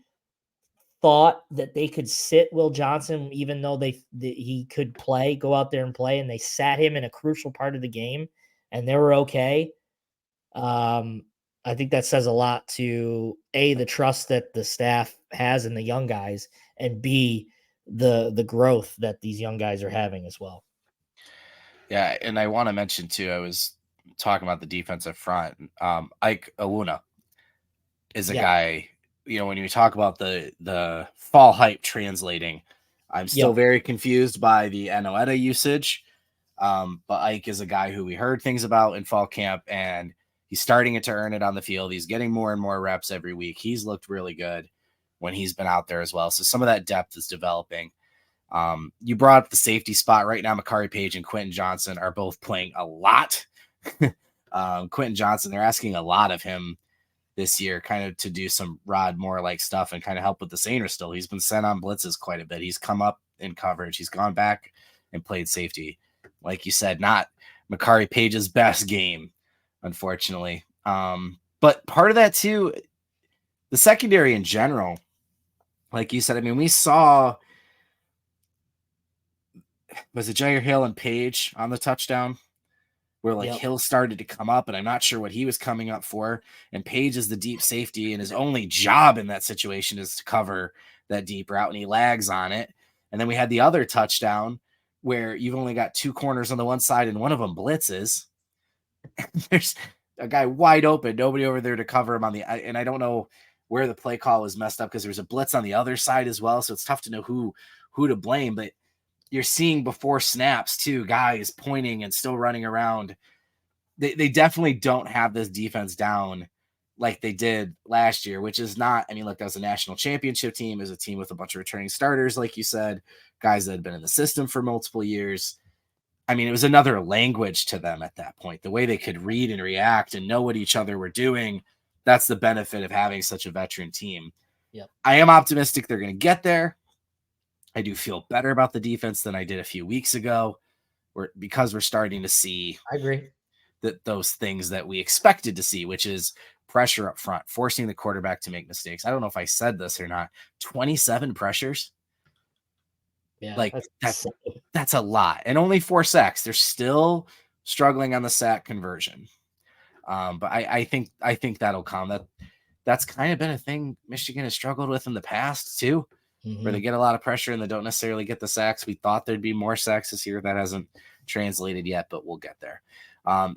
thought that they could sit Will Johnson, even though he could go out there and play, and they sat him in a crucial part of the game, and they were okay. I think that says a lot to A, the trust that the staff has in the young guys, and B, the growth that these young guys are having as well. Yeah, and I want to mention too, I was talking about the defensive front. Ike Awuna is a guy, when you talk about the fall hype translating, I'm still very confused by the Anoeta usage. But Ike is a guy who we heard things about in fall camp, and he's starting to earn it on the field. He's getting more and more reps every week. He's looked really good when he's been out there as well. So some of that depth is developing. You brought up the safety spot right now. Makari Page and Quentin Johnson are both playing a lot. Quentin Johnson, they're asking a lot of him this year, kind of to do some Rod Moore-like stuff and kind of help with the Sainristil. He's been sent on blitzes quite a bit. He's come up in coverage. He's gone back and played safety. Like you said, not Makari Page's best game, unfortunately. But part of that too, the secondary in general, like you said, I mean, we saw, was it Jair Hill and Page on the touchdown? Where like Hill started to come up, and I'm not sure what he was coming up for. And Page is the deep safety, and his only job in that situation is to cover that deep route, and he lags on it. And then we had the other touchdown where you've only got two corners on the one side, and one of them blitzes. There's a guy wide open, nobody over there to cover him on the, and I don't know where the play call was messed up because there's a blitz on the other side as well. So it's tough to know who to blame, but you're seeing before snaps too, guys pointing and still running around. They definitely don't have this defense down like they did last year, which is not, I mean, look, that was a national championship team, is a team with a bunch of returning starters, like you said, guys that had been in the system for multiple years. I mean, it was another language to them at that point. The way they could read and react and know what each other were doing, that's the benefit of having such a veteran team. Yep. I am optimistic they're going to get there. I do feel better about the defense than I did a few weeks ago, because we're starting to see, I agree, that those things that we expected to see, which is pressure up front, forcing the quarterback to make mistakes. I don't know if I said this or not. 27 pressures. Yeah, like that's a lot, and only 4 sacks. They're still struggling on the sack conversion. But I think that'll come. That's kind of been a thing Michigan has struggled with in the past too. Where they get a lot of pressure and they don't necessarily get the sacks. We thought there'd be more sacks this year. That hasn't translated yet, but we'll get there.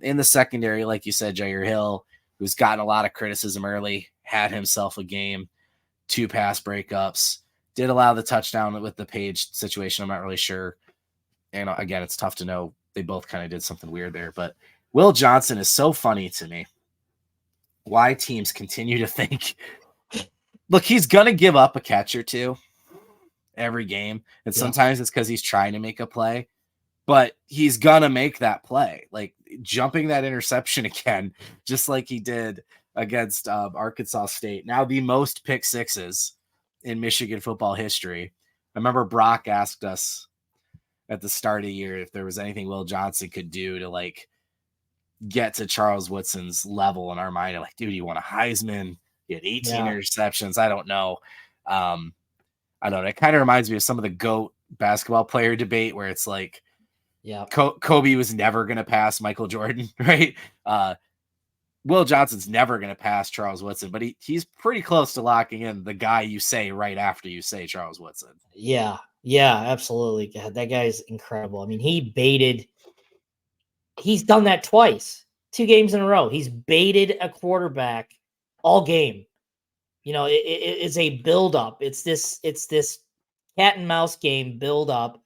In the secondary, like you said, Jair Hill, who's gotten a lot of criticism early, had himself a game, 2 pass breakups, did allow the touchdown with the Page situation. I'm not really sure. And again, it's tough to know. They both kind of did something weird there, but Will Johnson is so funny to me. Why teams continue to think, look, he's going to give up a catch or two every game. And sometimes it's because he's trying to make a play, but he's going to make that play. Like jumping that interception again, just like he did against Arkansas State. Now the most pick sixes in Michigan football history. I remember Brock asked us at the start of the year if there was anything Will Johnson could do to like get to Charles Woodson's level in our mind. Like, dude, he won a Heisman. He had 18 interceptions. I don't know. I don't know. It kind of reminds me of some of the GOAT basketball player debate where it's like, Kobe was never going to pass Michael Jordan, right? Will Johnson's never going to pass Charles Woodson, but he's pretty close to locking in the guy you say right after you say Charles Woodson. Yeah, absolutely. God, that guy's incredible. I mean, he's done that twice, 2 games in a row. He's baited a quarterback all game. You know, it's a build up. It's this cat and mouse game build up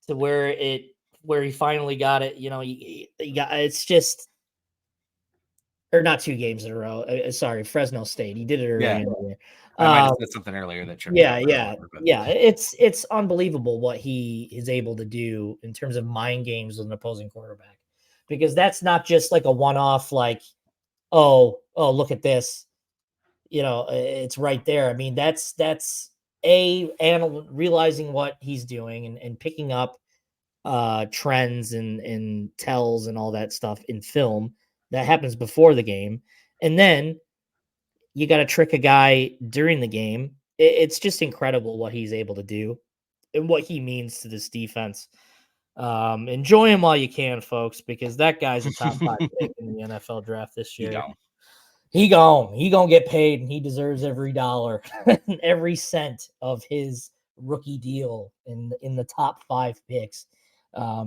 to where he finally got it. You know, it's just, or not 2 games in a row. Sorry, Fresno State. He did it earlier. Yeah. I might have said something earlier that tripped. It's unbelievable what he is able to do in terms of mind games with an opposing quarterback, because that's not just like a one-off. Like, oh, look at this. You know, it's right there. I mean, that's realizing what he's doing and picking up trends and tells and all that stuff in film that happens before the game. And then you got to trick a guy during the game. It's just incredible what he's able to do and what he means to this defense. Enjoy him while you can, folks, because that guy's a top 5 pick in the NFL draft this year. He gonna get paid, and he deserves every dollar, every cent of his rookie deal in the top 5 picks.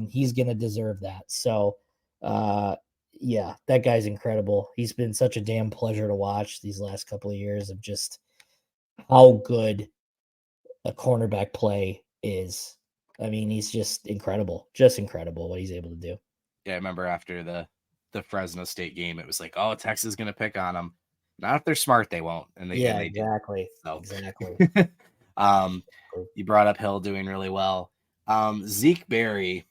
He's gonna deserve that. So, that guy's incredible. He's been such a damn pleasure to watch these last couple of years of just how good a cornerback play is. I mean, he's just incredible what he's able to do. Yeah, I remember after the Fresno State game, it was like, oh, Texas is going to pick on them. Not if they're smart, they won't. And they exactly. Did. So. Exactly. You brought up Hill doing really well. Zeke Berry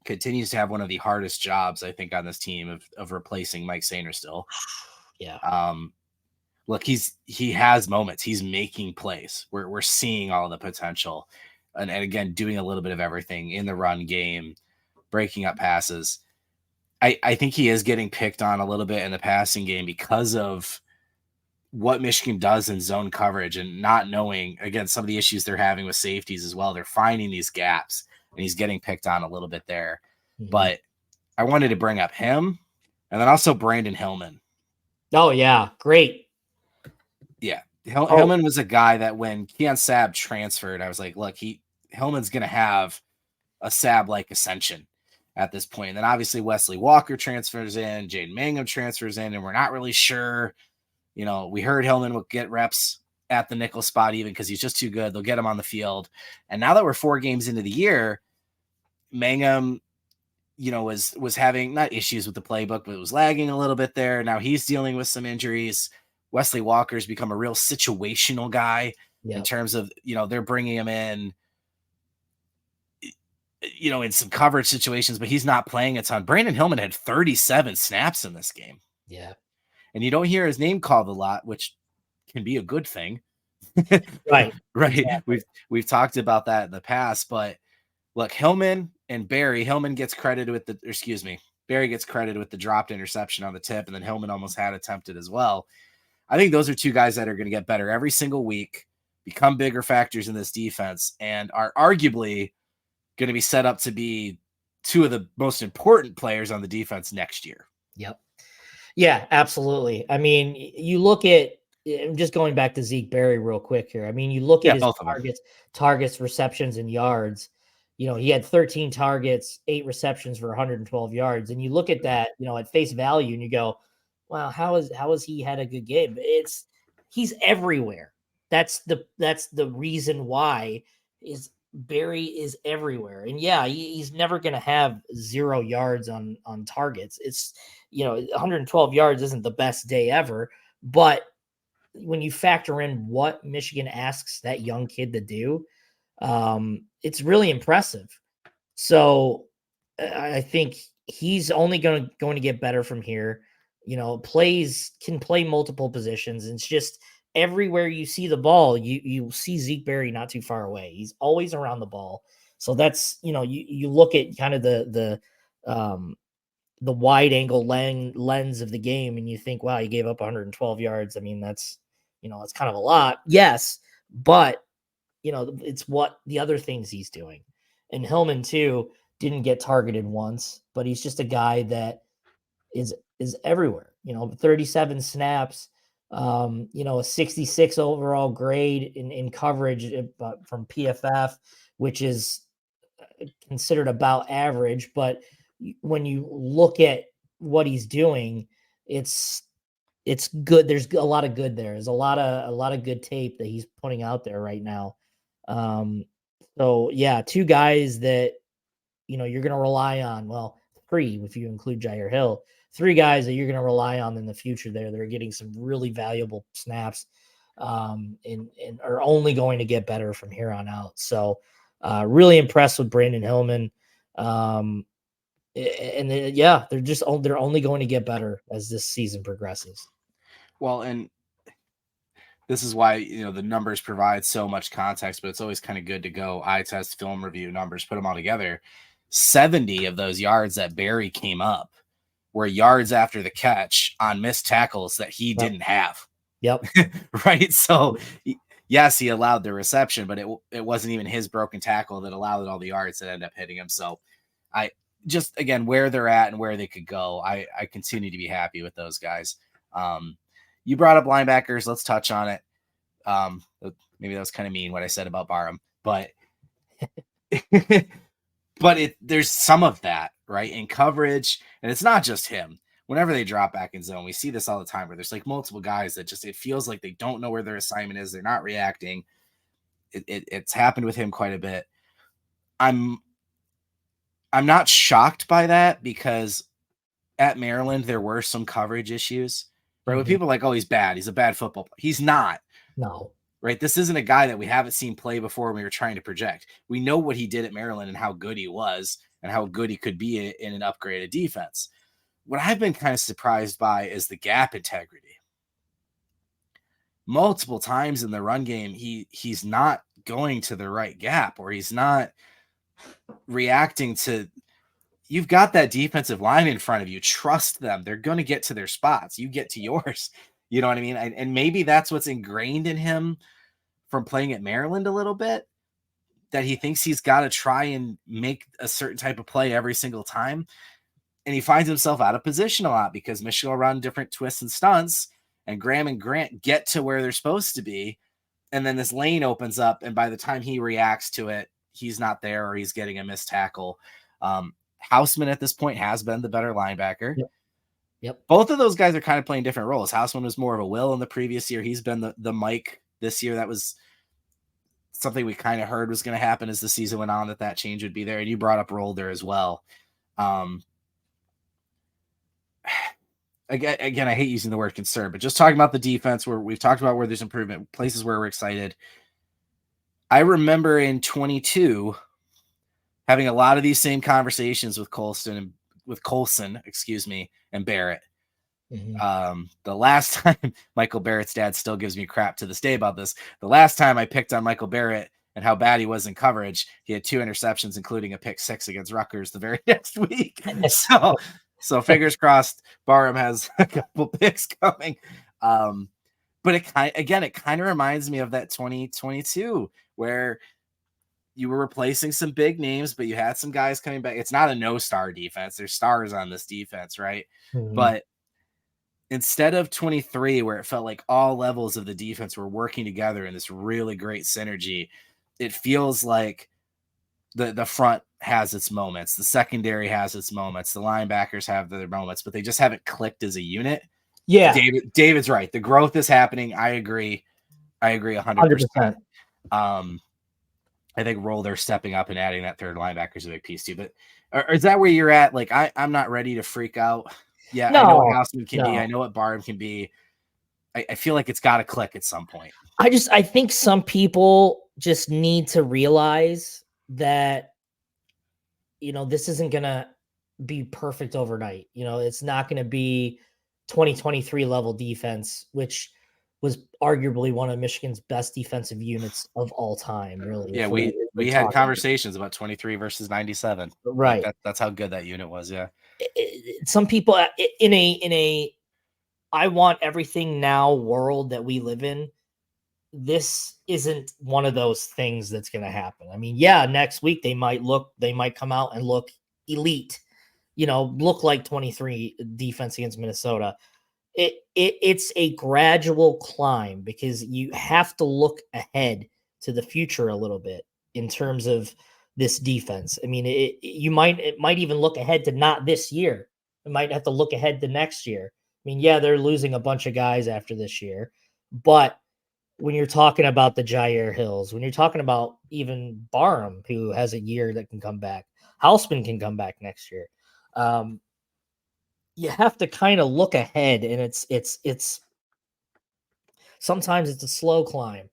continues to have one of the hardest jobs, I think, on this team of replacing Mike Sainristil. Yeah. Look, he has moments. He's making plays. We're seeing all the potential, and again, doing a little bit of everything in the run game, breaking up passes. I think he is getting picked on a little bit in the passing game because of what Michigan does in zone coverage and not knowing, again, some of the issues they're having with safeties as well. They're finding these gaps, and he's getting picked on a little bit there. Mhm. But I wanted to bring up him and then also Brandon Hillman. Oh, yeah. Great. Yeah. Hillman was a guy that when Keon Sabb transferred, I was like, look, Hillman's going to have a Sabb-like ascension at this point. And then obviously Wesley Walker transfers in, Jaden Mangum transfers in, and we're not really sure. You know, we heard Hillman would get reps at the nickel spot even because he's just too good. They'll get him on the field. And now that we're 4 games into the year, Mangum, you know, was having not issues with the playbook, but it was lagging a little bit there. Now he's dealing with some injuries. Wesley Walker's become a real situational guy in terms of, you know, they're bringing him in, you know, in some coverage situations, but he's not playing a ton. Brandon Hillman had 37 snaps in this game. Yeah. And you don't hear his name called a lot, which can be a good thing. Right. Right. Exactly. We've talked about that in the past, but look, Hillman and Barry, Barry gets credited with the dropped interception on the tip, and then Hillman almost had attempted as well. I think those are 2 guys that are going to get better every single week, become bigger factors in this defense, and are arguably going to be set up to be 2 of the most important players on the defense next year. Yep. Yeah, absolutely. I mean, you look at, I'm just going back to Zeke Berry real quick here. I mean, you look at his targets, receptions, and yards. You know, he had 13 targets, 8 receptions for 112 yards. And you look at that, you know, at face value, and you go, wow, how has he had a good game? He's everywhere. That's the reason why is Barry is everywhere. And yeah, he's never going to have 0 yards on targets. It's, you know, 112 yards isn't the best day ever, but when you factor in what Michigan asks that young kid to do, it's really impressive. So I think he's only going to get better from here. You know, can play multiple positions. And it's just everywhere you see the ball, you see Zeke Berry not too far away. He's always around the ball. So that's, you know, you look at kind of the wide angle lens of the game, and you think, wow, he gave up 112 yards. I mean, that's, you know, it's kind of a lot. Yes, but you know, it's what the other things he's doing. And Hillman too didn't get targeted once, but he's just a guy that is everywhere. You know, 37 snaps, you know, a 66 overall grade in coverage from PFF, which is considered about average. But when you look at what he's doing, it's good. There's a lot of good there. There's a lot of good tape that he's putting out there right now. So yeah, 2 guys that, you know, you're going to rely on. Well, 3 if you include Jair Hill. 3 guys that you're going to rely on in the future. They're getting some really valuable snaps, and are only going to get better from here on out. So, really impressed with Brandon Hillman. And yeah, they're only going to get better as this season progresses. Well, and this is why, you know, the numbers provide so much context, but it's always kind of good to go eye test, film review numbers, put them all together. 70 of those yards that Barry came up were yards after the catch on missed tackles that he didn't have. Yep. Right. So yes, he allowed the reception, but it wasn't even his broken tackle that allowed all the yards that ended up hitting him. So I just, again, where they're at and where they could go, I continue to be happy with those guys. You brought up linebackers. Let's touch on it. Maybe that was kind of mean what I said about Barham, but but there's some of that, right, in coverage, and it's not just him. Whenever they drop back in zone, we see this all the time where there's like multiple guys that just, it feels like they don't know where their assignment is. They're not reacting. It's happened with him quite a bit. I'm not shocked by that because at Maryland, there were some coverage issues, right? When people are like, oh, he's bad. He's a bad football player. He's not. No. Right? This isn't a guy that we haven't seen play before and we were trying to project. We know what he did at Maryland and how good he was and how good he could be in an upgraded defense. what I've been kind of surprised by is the gap integrity. Multiple times in the run game, he's not going to the right gap, or he's not reacting to. You've got that defensive line in front of you. Trust them. They're going to get to their spots. You get to yours. You know what I mean? And maybe that's what's ingrained in him from playing at Maryland a little bit, that he thinks he's got to try and make a certain type of play every single time. And he finds himself out of position a lot because Michigan will run different twists and stunts, and Graham and Grant get to where they're supposed to be. And then this lane opens up, and by the time he reacts to it, he's not there, or he's getting a missed tackle. Houseman at this point has been the better linebacker. Yep. Both of those guys are kind of playing different roles. Houseman was more of a Will in the previous year. He's been the Mike this year. That was something we kind of heard was going to happen as the season went on, that change would be there. And you brought up Rolder as well. Again, I hate using the word concern, but just talking about the defense, where we've talked about where there's improvement, places where we're excited. I remember in 22 having a lot of these same conversations with Colson, and Barrett. Mm-hmm. The last time, Michael Barrett's dad still gives me crap to this day about this. The last time I picked on Michael Barrett and how bad he was in coverage, he had 2 interceptions, including a pick 6 against Rutgers the very next week. So fingers crossed, Barham has a couple picks coming. But it kind of reminds me of that 2022 where you were replacing some big names, but you had some guys coming back. It's not a no-star defense. There's stars on this defense, right? Mm-hmm. But instead of 23, where it felt like all levels of the defense were working together in this really great synergy, it feels like the front has its moments, the secondary has its moments, the linebackers have their moments, but they just haven't clicked as a unit. Yeah. David's right. The growth is happening. I agree 100%. I think Rolder stepping up and adding that third linebacker is a big piece too. But is that where you're at? Like, I'm not ready to freak out. Yeah, no, I know what Houseman can be. I know what Barham can be. I feel like it's got to click at some point. I think some people just need to realize that, this isn't going to be perfect overnight. It's not going to be 2023 level defense, which was arguably one of Michigan's best defensive units of all time, really. Yeah, we had conversations about 23 versus 97. Right. Like that's how good that unit was, yeah. Some people in a I want everything now world that we live in, this isn't one of those things that's going to happen. I mean, yeah, next week they might come out and look elite, look like 23 defense against Minnesota. It's a gradual climb because you have to look ahead to the future a little bit in terms of this defense. I mean, it might even look ahead to not this year. It might have to look ahead to next year. I mean, yeah, they're losing a bunch of guys after this year, but when you're talking about the Jair Hills, when you're talking about even Barham, who has a year that can come back, Houseman can come back next year. You have to kind of look ahead, and it's sometimes it's a slow climb.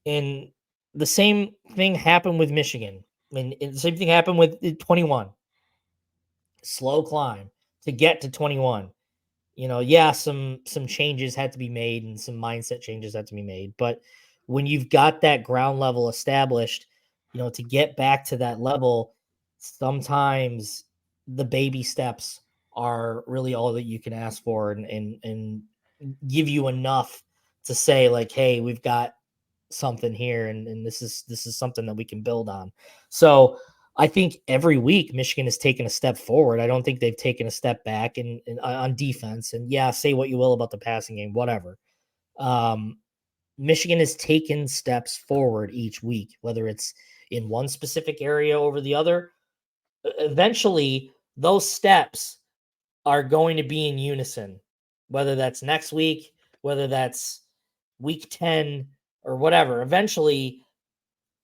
And the same thing happened with Michigan. I mean, the same thing happened with 21. Slow climb to get to 21. Yeah, some changes had to be made and some mindset changes had to be made. But when you've got that ground level established, to get back to that level, sometimes the baby steps are really all that you can ask for and give you enough to say like, hey, we've got something here and this is something that we can build on. So I think every week Michigan has taken a step forward. I don't think they've taken a step back in on defense. And yeah, say what you will about the passing game, whatever. Michigan has taken steps forward each week, whether it's in one specific area over the other. Eventually, those steps are going to be in unison, whether that's next week, whether that's week 10 or whatever. Eventually,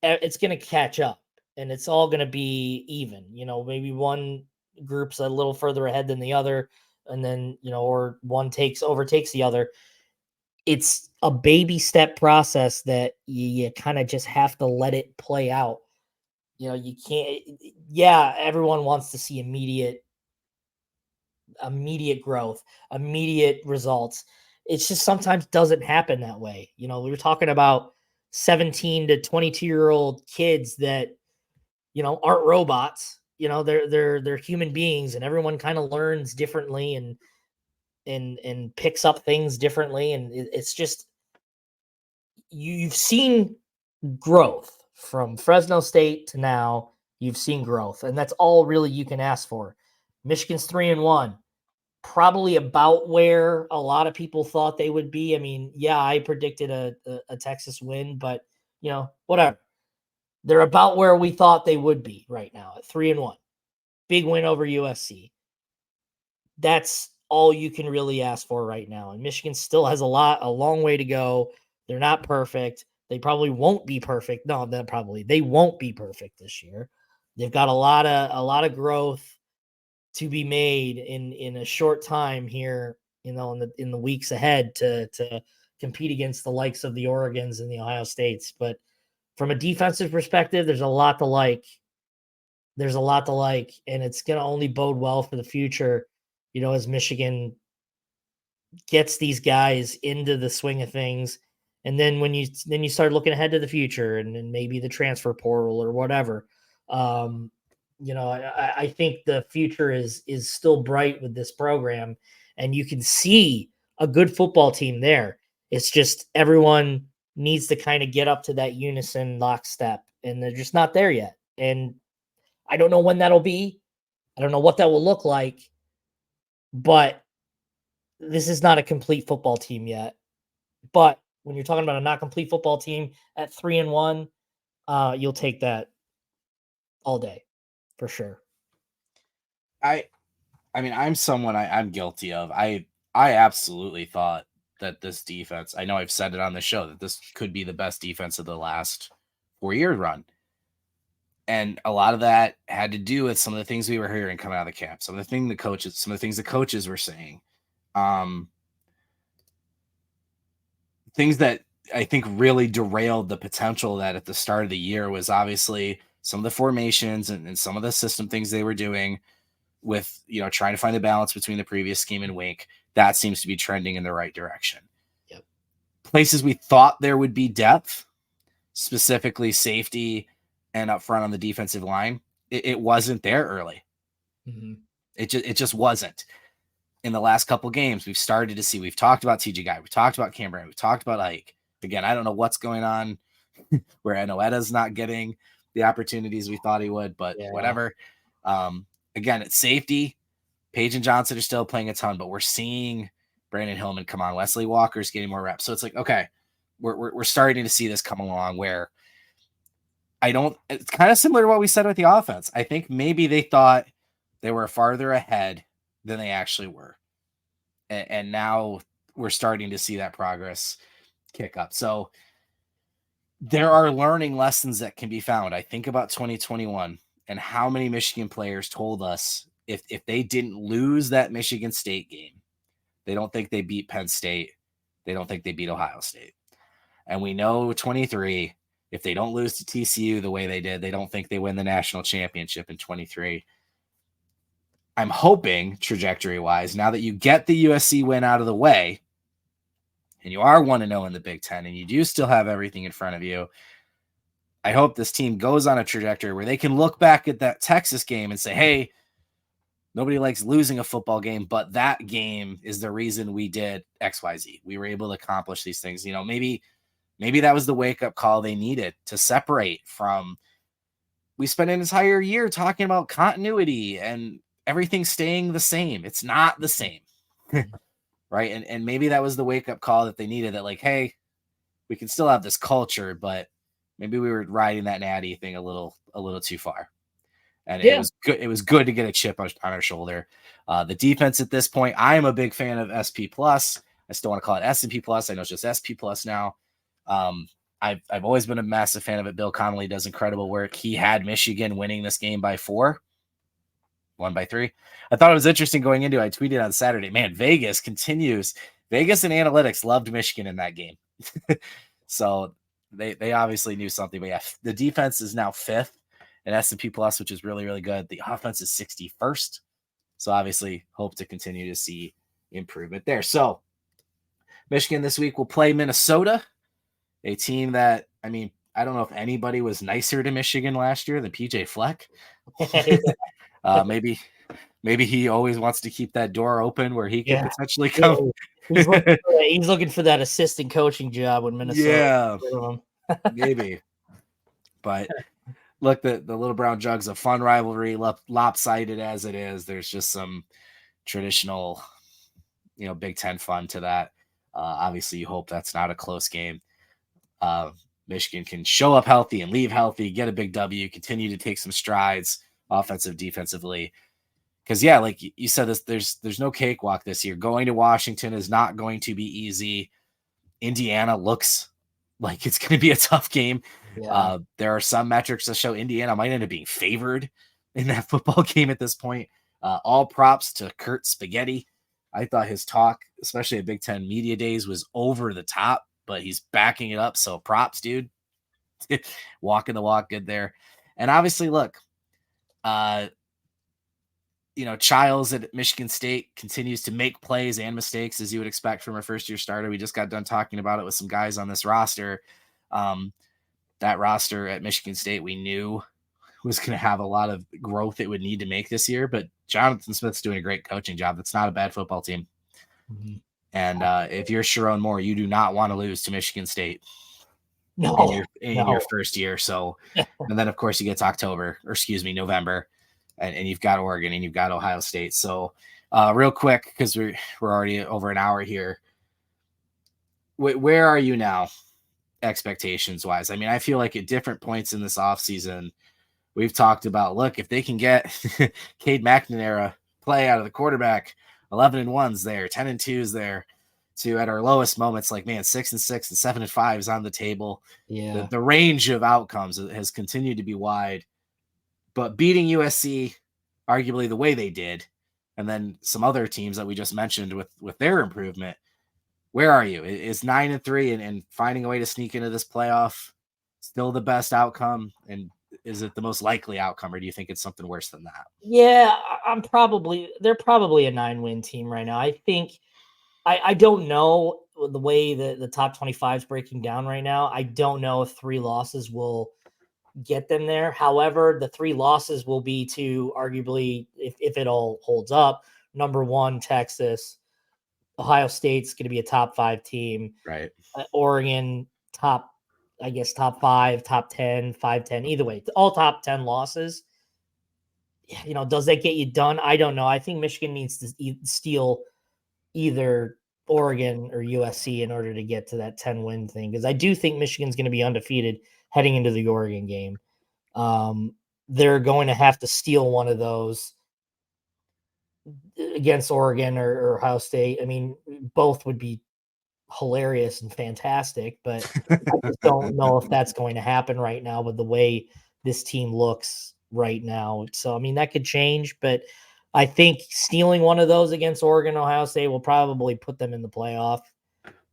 it's going to catch up. And it's all going to be even, maybe one group's a little further ahead than the other. And then, or one overtakes the other. It's a baby step process that you kind of just have to let it play out. You can't, everyone wants to see immediate immediate growth, immediate results. It's just sometimes doesn't happen that way. We were talking about 17 to 22-year-old kids that, aren't robots. They're human beings, and everyone kind of learns differently and picks up things differently. And it's just, you've seen growth from Fresno State to now. You've seen growth, and that's all really you can ask for. Michigan's 3-1, probably about where a lot of people thought they would be. I mean, yeah, I predicted a Texas win, but whatever. They're about where we thought they would be right now at 3-1. Big win over USC. That's all you can really ask for right now. And Michigan still has a long way to go. They're not perfect. They probably won't be perfect. No, they won't be perfect this year. They've got a lot of growth to be made in a short time here, in the weeks ahead to compete against the likes of the Oregons and the Ohio States. But from a defensive perspective, there's a lot to like. And it's going to only bode well for the future, as Michigan gets these guys into the swing of things. And then when you start looking ahead to the future and then maybe the transfer portal or whatever, I think the future is still bright with this program, and you can see a good football team there. It's just everyone needs to kind of get up to that unison lockstep, and they're just not there yet. And I don't know when that'll be. I don't know what that will look like, but this is not a complete football team yet. But when you're talking about a not complete football team at 3-1, you'll take that all day for sure. I mean, I'm guilty of. I absolutely thought that this defense, I know I've said it on the show, that this could be the best defense of the last 4-year run. And a lot of that had to do with some of the things we were hearing coming out of the camp, some of the things the coaches were saying. Things that I think really derailed the potential that at the start of the year was obviously some of the formations and some of the system things they were doing with, trying to find the balance between the previous scheme and Wink. That seems to be trending in the right direction. Yep. Places we thought there would be depth, specifically safety and up front on the defensive line, it wasn't there early. Mm-hmm. It just wasn't. In the last couple games, we've talked about TJ Guy, we've talked about Cameron, we've talked about Ike. Again, I don't know what's going on where Enoeda's not getting the opportunities we thought he would, but whatever. Again, it's safety. Page and Johnson are still playing a ton, but we're seeing Brandon Hillman come on. Wesley Walker's getting more reps. So it's like, okay, we're starting to see this come along where it's kind of similar to what we said with the offense. I think maybe they thought they were farther ahead than they actually were. And now we're starting to see that progress kick up. So there are learning lessons that can be found. I think about 2021 and how many Michigan players told us if they didn't lose that Michigan State game, they don't think they beat Penn State. They don't think they beat Ohio State. And we know 23, if they don't lose to TCU the way they did, they don't think they win the national championship in 23. I'm hoping, trajectory-wise, now that you get the USC win out of the way, and you are 1-0 in the Big Ten, and you do still have everything in front of you, I hope this team goes on a trajectory where they can look back at that Texas game and say, hey, nobody likes losing a football game, but that game is the reason we did XYZ. We were able to accomplish these things. Maybe that was the wake-up call they needed to separate from, we spent an entire year talking about continuity and everything staying the same. It's not the same. Right. And maybe that was the wake-up call that they needed, that like, hey, we can still have this culture, but maybe we were riding that natty thing a little too far. And it was good. It was good to get a chip on our shoulder. The defense at this point, I am a big fan of SP plus. I still want to call it S&P plus. I know it's just SP plus now. I've always been a massive fan of it. Bill Connolly does incredible work. He had Michigan winning this game by 4. Won by 3. I thought it was interesting going into it. I tweeted on Saturday, man, Vegas and analytics loved Michigan in that game. So they obviously knew something. But yeah, the defense is now 5th in S&P plus, which is really, really good. The offense is 61st. So obviously hope to continue to see improvement there. So Michigan this week will play Minnesota, a team that, I mean, I don't know if anybody was nicer to Michigan last year than PJ Fleck. Maybe he always wants to keep that door open where he could potentially come. Yeah. He's looking for that assistant coaching job when Minnesota. Yeah, maybe. But look, the Little Brown Jug's a fun rivalry, lopsided as it is. There's just some traditional, Big Ten fun to that. Obviously, you hope that's not a close game. Michigan can show up healthy and leave healthy, get a big W, continue to take some strides offensive, defensively. Because like you said, there's no cakewalk this year. Going to Washington is not going to be easy. Indiana looks like it's going to be a tough game. Yeah. There are some metrics that show Indiana might end up being favored in that football game at this point. All props to Kurt Spaghetti. I thought his talk, especially at Big Ten Media Days, was over the top, but he's backing it up. So props, dude. Walking the walk, good there. And obviously, look, Childs at Michigan State continues to make plays and mistakes, as you would expect from a first-year starter. We just got done talking about it with some guys on this roster. That roster at Michigan State we knew was going to have a lot of growth it would need to make this year, but Jonathan Smith's doing a great coaching job. That's not a bad football team. Mm-hmm. And if you're Sharon Moore, you do not want to lose to Michigan State in your first year. So, and then of course you get to November. And you've got Oregon and you've got Ohio State. So real quick, because we're already over an hour here, where are you now expectations wise? I mean, I feel like at different points in this offseason, we've talked about, look, if they can get Cade McNamara play out of the quarterback, 11-1's there, 10-2's there, to at our lowest moments, like, man, 6-6 and 7-5 is on the table. Yeah. The range of outcomes has continued to be wide. But beating USC, arguably the way they did, and then some other teams that we just mentioned with their improvement, where are you? Is 9-3 and finding a way to sneak into this playoff still the best outcome? And is it the most likely outcome, or do you think it's something worse than that? Yeah, they're probably a 9-win team right now. I think I don't know the way the top 25 is breaking down right now. I don't know if 3 losses will get them there. However, the 3 losses will be to arguably, if it all holds up, number 1, Texas. Ohio State's going to be a top 5 team. Right. Oregon, top 5, top 10, 5-10. Either way, all top 10 losses. Does that get you done? I don't know. I think Michigan needs to steal either Oregon or USC in order to get to that 10-win thing, because I do think Michigan's going to be undefeated heading into the Oregon game. They're going to have to steal one of those against Oregon or Ohio State. I mean, both would be hilarious and fantastic, but I just don't know if that's going to happen right now with the way this team looks right now. So, I mean, that could change, but I think stealing one of those against Oregon, Ohio State will probably put them in the playoff.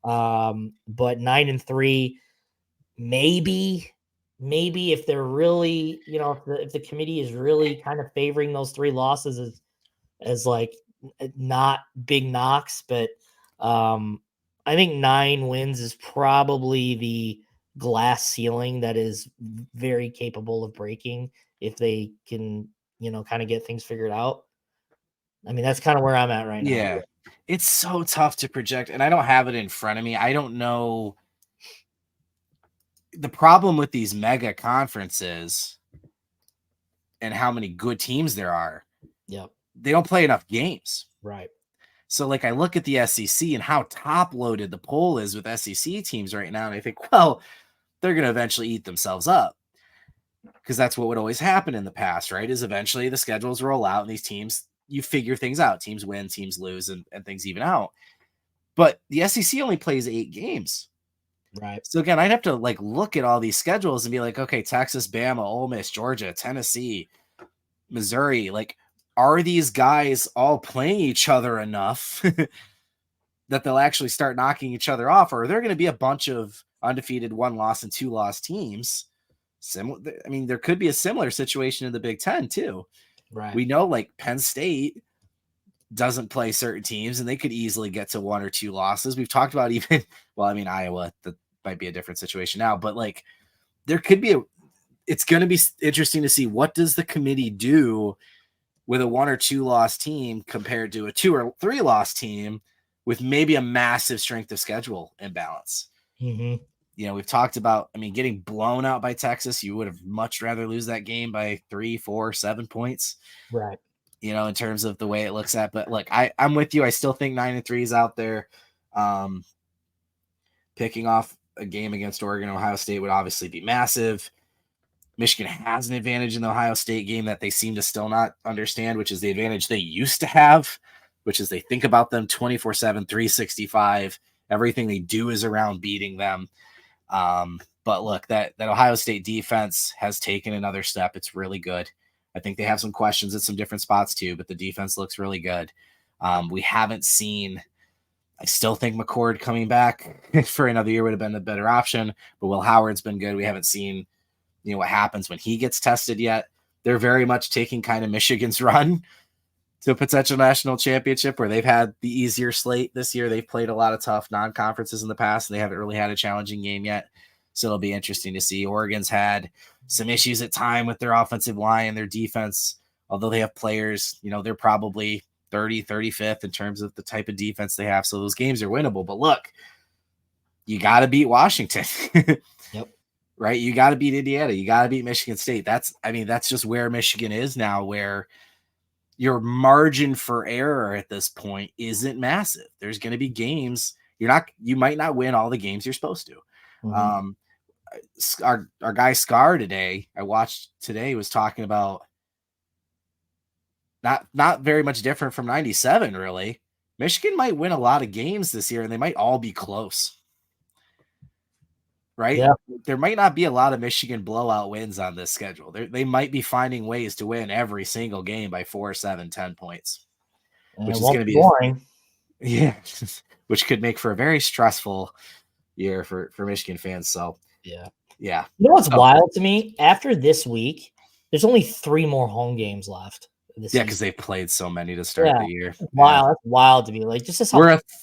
But 9-3, maybe if they're really, if the committee is really kind of favoring those 3 losses as like not big knocks, but I think 9 wins is probably the glass ceiling that is very capable of breaking if they can, kind of get things figured out. I mean, that's kind of where I'm at right now. Yeah. It's so tough to project, and I don't have it in front of me. I don't know. The problem with these mega conferences and how many good teams there are, they don't play enough games. Right. So, like, I look at the SEC and how top-loaded the poll is with SEC teams right now, and I think, well, they're going to eventually eat themselves up, because that's what would always happen in the past, right? Is eventually the schedules roll out, and these teams, you figure things out. Teams win, teams lose, and things even out. But the SEC only plays 8 games. Right. So again, I'd have to look at all these schedules and be like, okay, Texas, Bama, Ole Miss, Georgia, Tennessee, Missouri, are these guys all playing each other enough that they'll actually start knocking each other off? Or are there going to be a bunch of undefeated 1-loss and 2-loss teams? There could be a similar situation in the Big Ten too. Right. We know Penn State doesn't play certain teams, and they could easily get to 1 or 2 losses. We've talked about even, well, I mean, Iowa, that might be a different situation now, but like there could be it's going to be interesting to see what does the committee do with a 1 or 2 loss team compared to a 2 or 3 loss team with maybe a massive strength of schedule imbalance. Mm-hmm. You know, we've talked about, I mean, getting blown out by Texas. You would have much rather lose that game by 3, 4, 7 points. Right. You know, in terms of the way it looks at, but look, I'm with you. I still think 9-3 is out there. Picking off a game against Oregon, Ohio State would obviously be massive. Michigan has an advantage in the Ohio State game that they seem to still not understand, which is the advantage they used to have, which is they think about them 24/7, 365. Everything they do is around beating them. But look, that Ohio State defense has taken another step. It's really good. I think they have some questions at some different spots too, but the defense looks really good. We haven't seen, I still think McCord coming back for another year would have been a better option, but Will Howard's been good. We haven't seen, you know, what happens when he gets tested yet. They're very much taking kind of Michigan's run to a potential national championship where they've had the easier slate this year. They've played a lot of tough non-conferences in the past, and they haven't really had a challenging game yet. So it'll be interesting to see. Oregon's had some issues at time with their offensive line and their defense. Although they have players, you know, they're probably 30, 35th in terms of the type of defense they have. So those games are winnable. But look, you got to beat Washington. Yep. Right? You got to beat Indiana. You got to beat Michigan State. That's just where Michigan is now, where your margin for error at this point isn't massive. There's going to be games you might not win all the games you're supposed to. Mm-hmm. Our guy Scar today, I watched today, was talking about not very much different from 97, really. Michigan might win a lot of games this year, and they might all be close. Right? Yeah. There might not be a lot of Michigan blowout wins on this schedule. They might be finding ways to win every single game by 4, 7, 10 points, which is going to be boring. Yeah, which could make for a very stressful year for Michigan fans. So yeah. You know what's wild to me? After this week, there's only 3 more home games left. Yeah, because they played so many to start the year. Wow, that's wild to me. Like, just how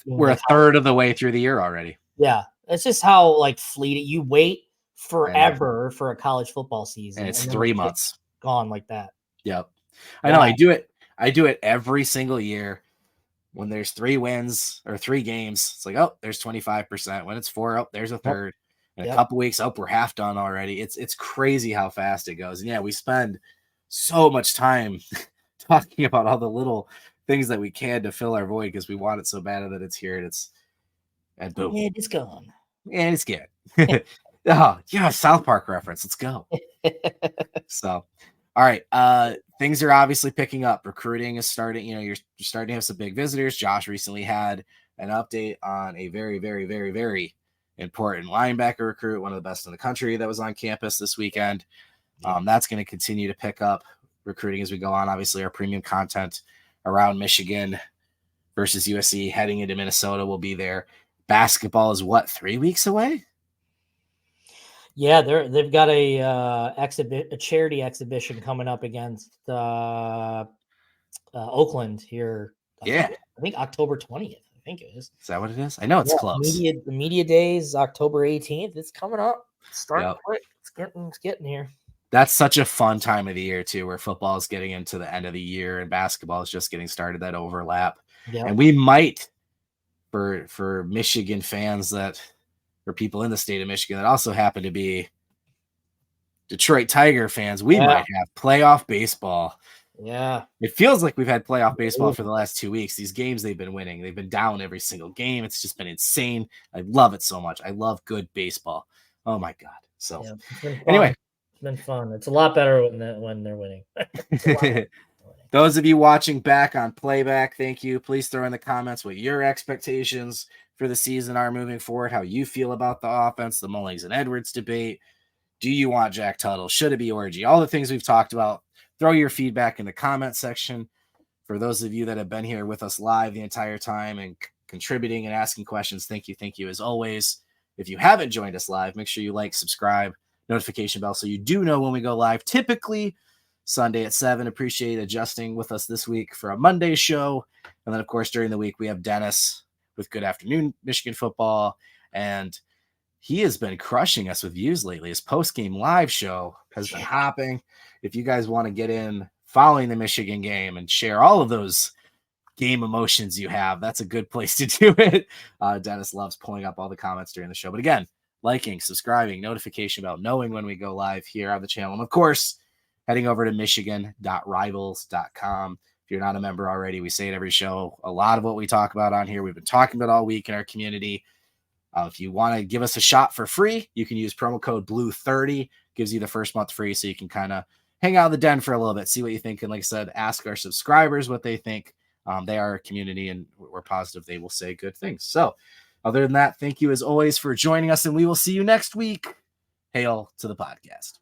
we're a third of the way through the year already. Yeah, it's just how like fleeting. You wait forever for a college football season, and it's 3 months gone like that. Yep, I know. I do it every single year. When there's 3 wins or 3 games, it's like, oh, there's 25%. When it's 4, oh, there's a third. In a couple weeks, oh, we're half done already. It's crazy how fast it goes. And yeah, we spend so much time talking about all the little things that we can to fill our void because we want it so bad that it's here and boom. And it's gone. And it's good. Oh, yeah, South Park reference. Let's go. So, all right. Things are obviously picking up. Recruiting is starting. You know, you're starting to have some big visitors. Josh recently had an update on a very, very, very, very important linebacker recruit, one of the best in the country, that was on campus this weekend. That's going to continue to pick up recruiting as we go on. Obviously, our premium content around Michigan versus USC heading into Minnesota will be there. Basketball is what, 3 weeks away? Yeah, they've got a charity exhibition coming up against Oakland here. I think October 20th. I think it is. Is that what it is? I know it's close. The media day is October 18th. It's coming up. It's starting quick. It's getting here. That's such a fun time of the year too, where football is getting into the end of the year and basketball is just getting started. That overlap, and we might, for Michigan fans or people in the state of Michigan that also happen to be Detroit Tiger fans, we might have playoff baseball. Yeah. It feels like we've had playoff baseball for the last 2 weeks. These games they've been winning. They've been down every single game. It's just been insane. I love it so much. I love good baseball. Oh my God. So anyway, it's been fun. It's a lot better when they're winning. Those of you watching back on playback, thank you. Please throw in the comments what your expectations for the season are moving forward, how you feel about the offense, the Mullings and Edwards debate. Do you want Jack Tuttle? Should it be Orji? All the things we've talked about. Throw your feedback in the comment section. For those of you that have been here with us live the entire time and contributing and asking questions, thank you. Thank you as always. If you haven't joined us live, make sure you like, subscribe, notification bell so you do know when we go live. Typically Sunday at 7. Appreciate adjusting with us this week for a Monday show. And then, of course, during the week, we have Dennis with Good Afternoon Michigan Football. And he has been crushing us with views lately. His post-game live show has been hopping. If you guys want to get in following the Michigan game and share all of those game emotions you have, that's a good place to do it. Dennis loves pulling up all the comments during the show. But again, liking, subscribing, notification bell, knowing when we go live here on the channel. And of course, heading over to michigan.rivals.com. If you're not a member already, we say it every show. A lot of what we talk about on here, we've been talking about all week in our community. If you want to give us a shot for free, you can use promo code BLUE30. Gives you the first month free, so you can kind of hang out in the den for a little bit, see what you think. And like I said, ask our subscribers what they think. They are a community, and we're positive they will say good things. So other than that, thank you as always for joining us, and we will see you next week. Hail to the podcast.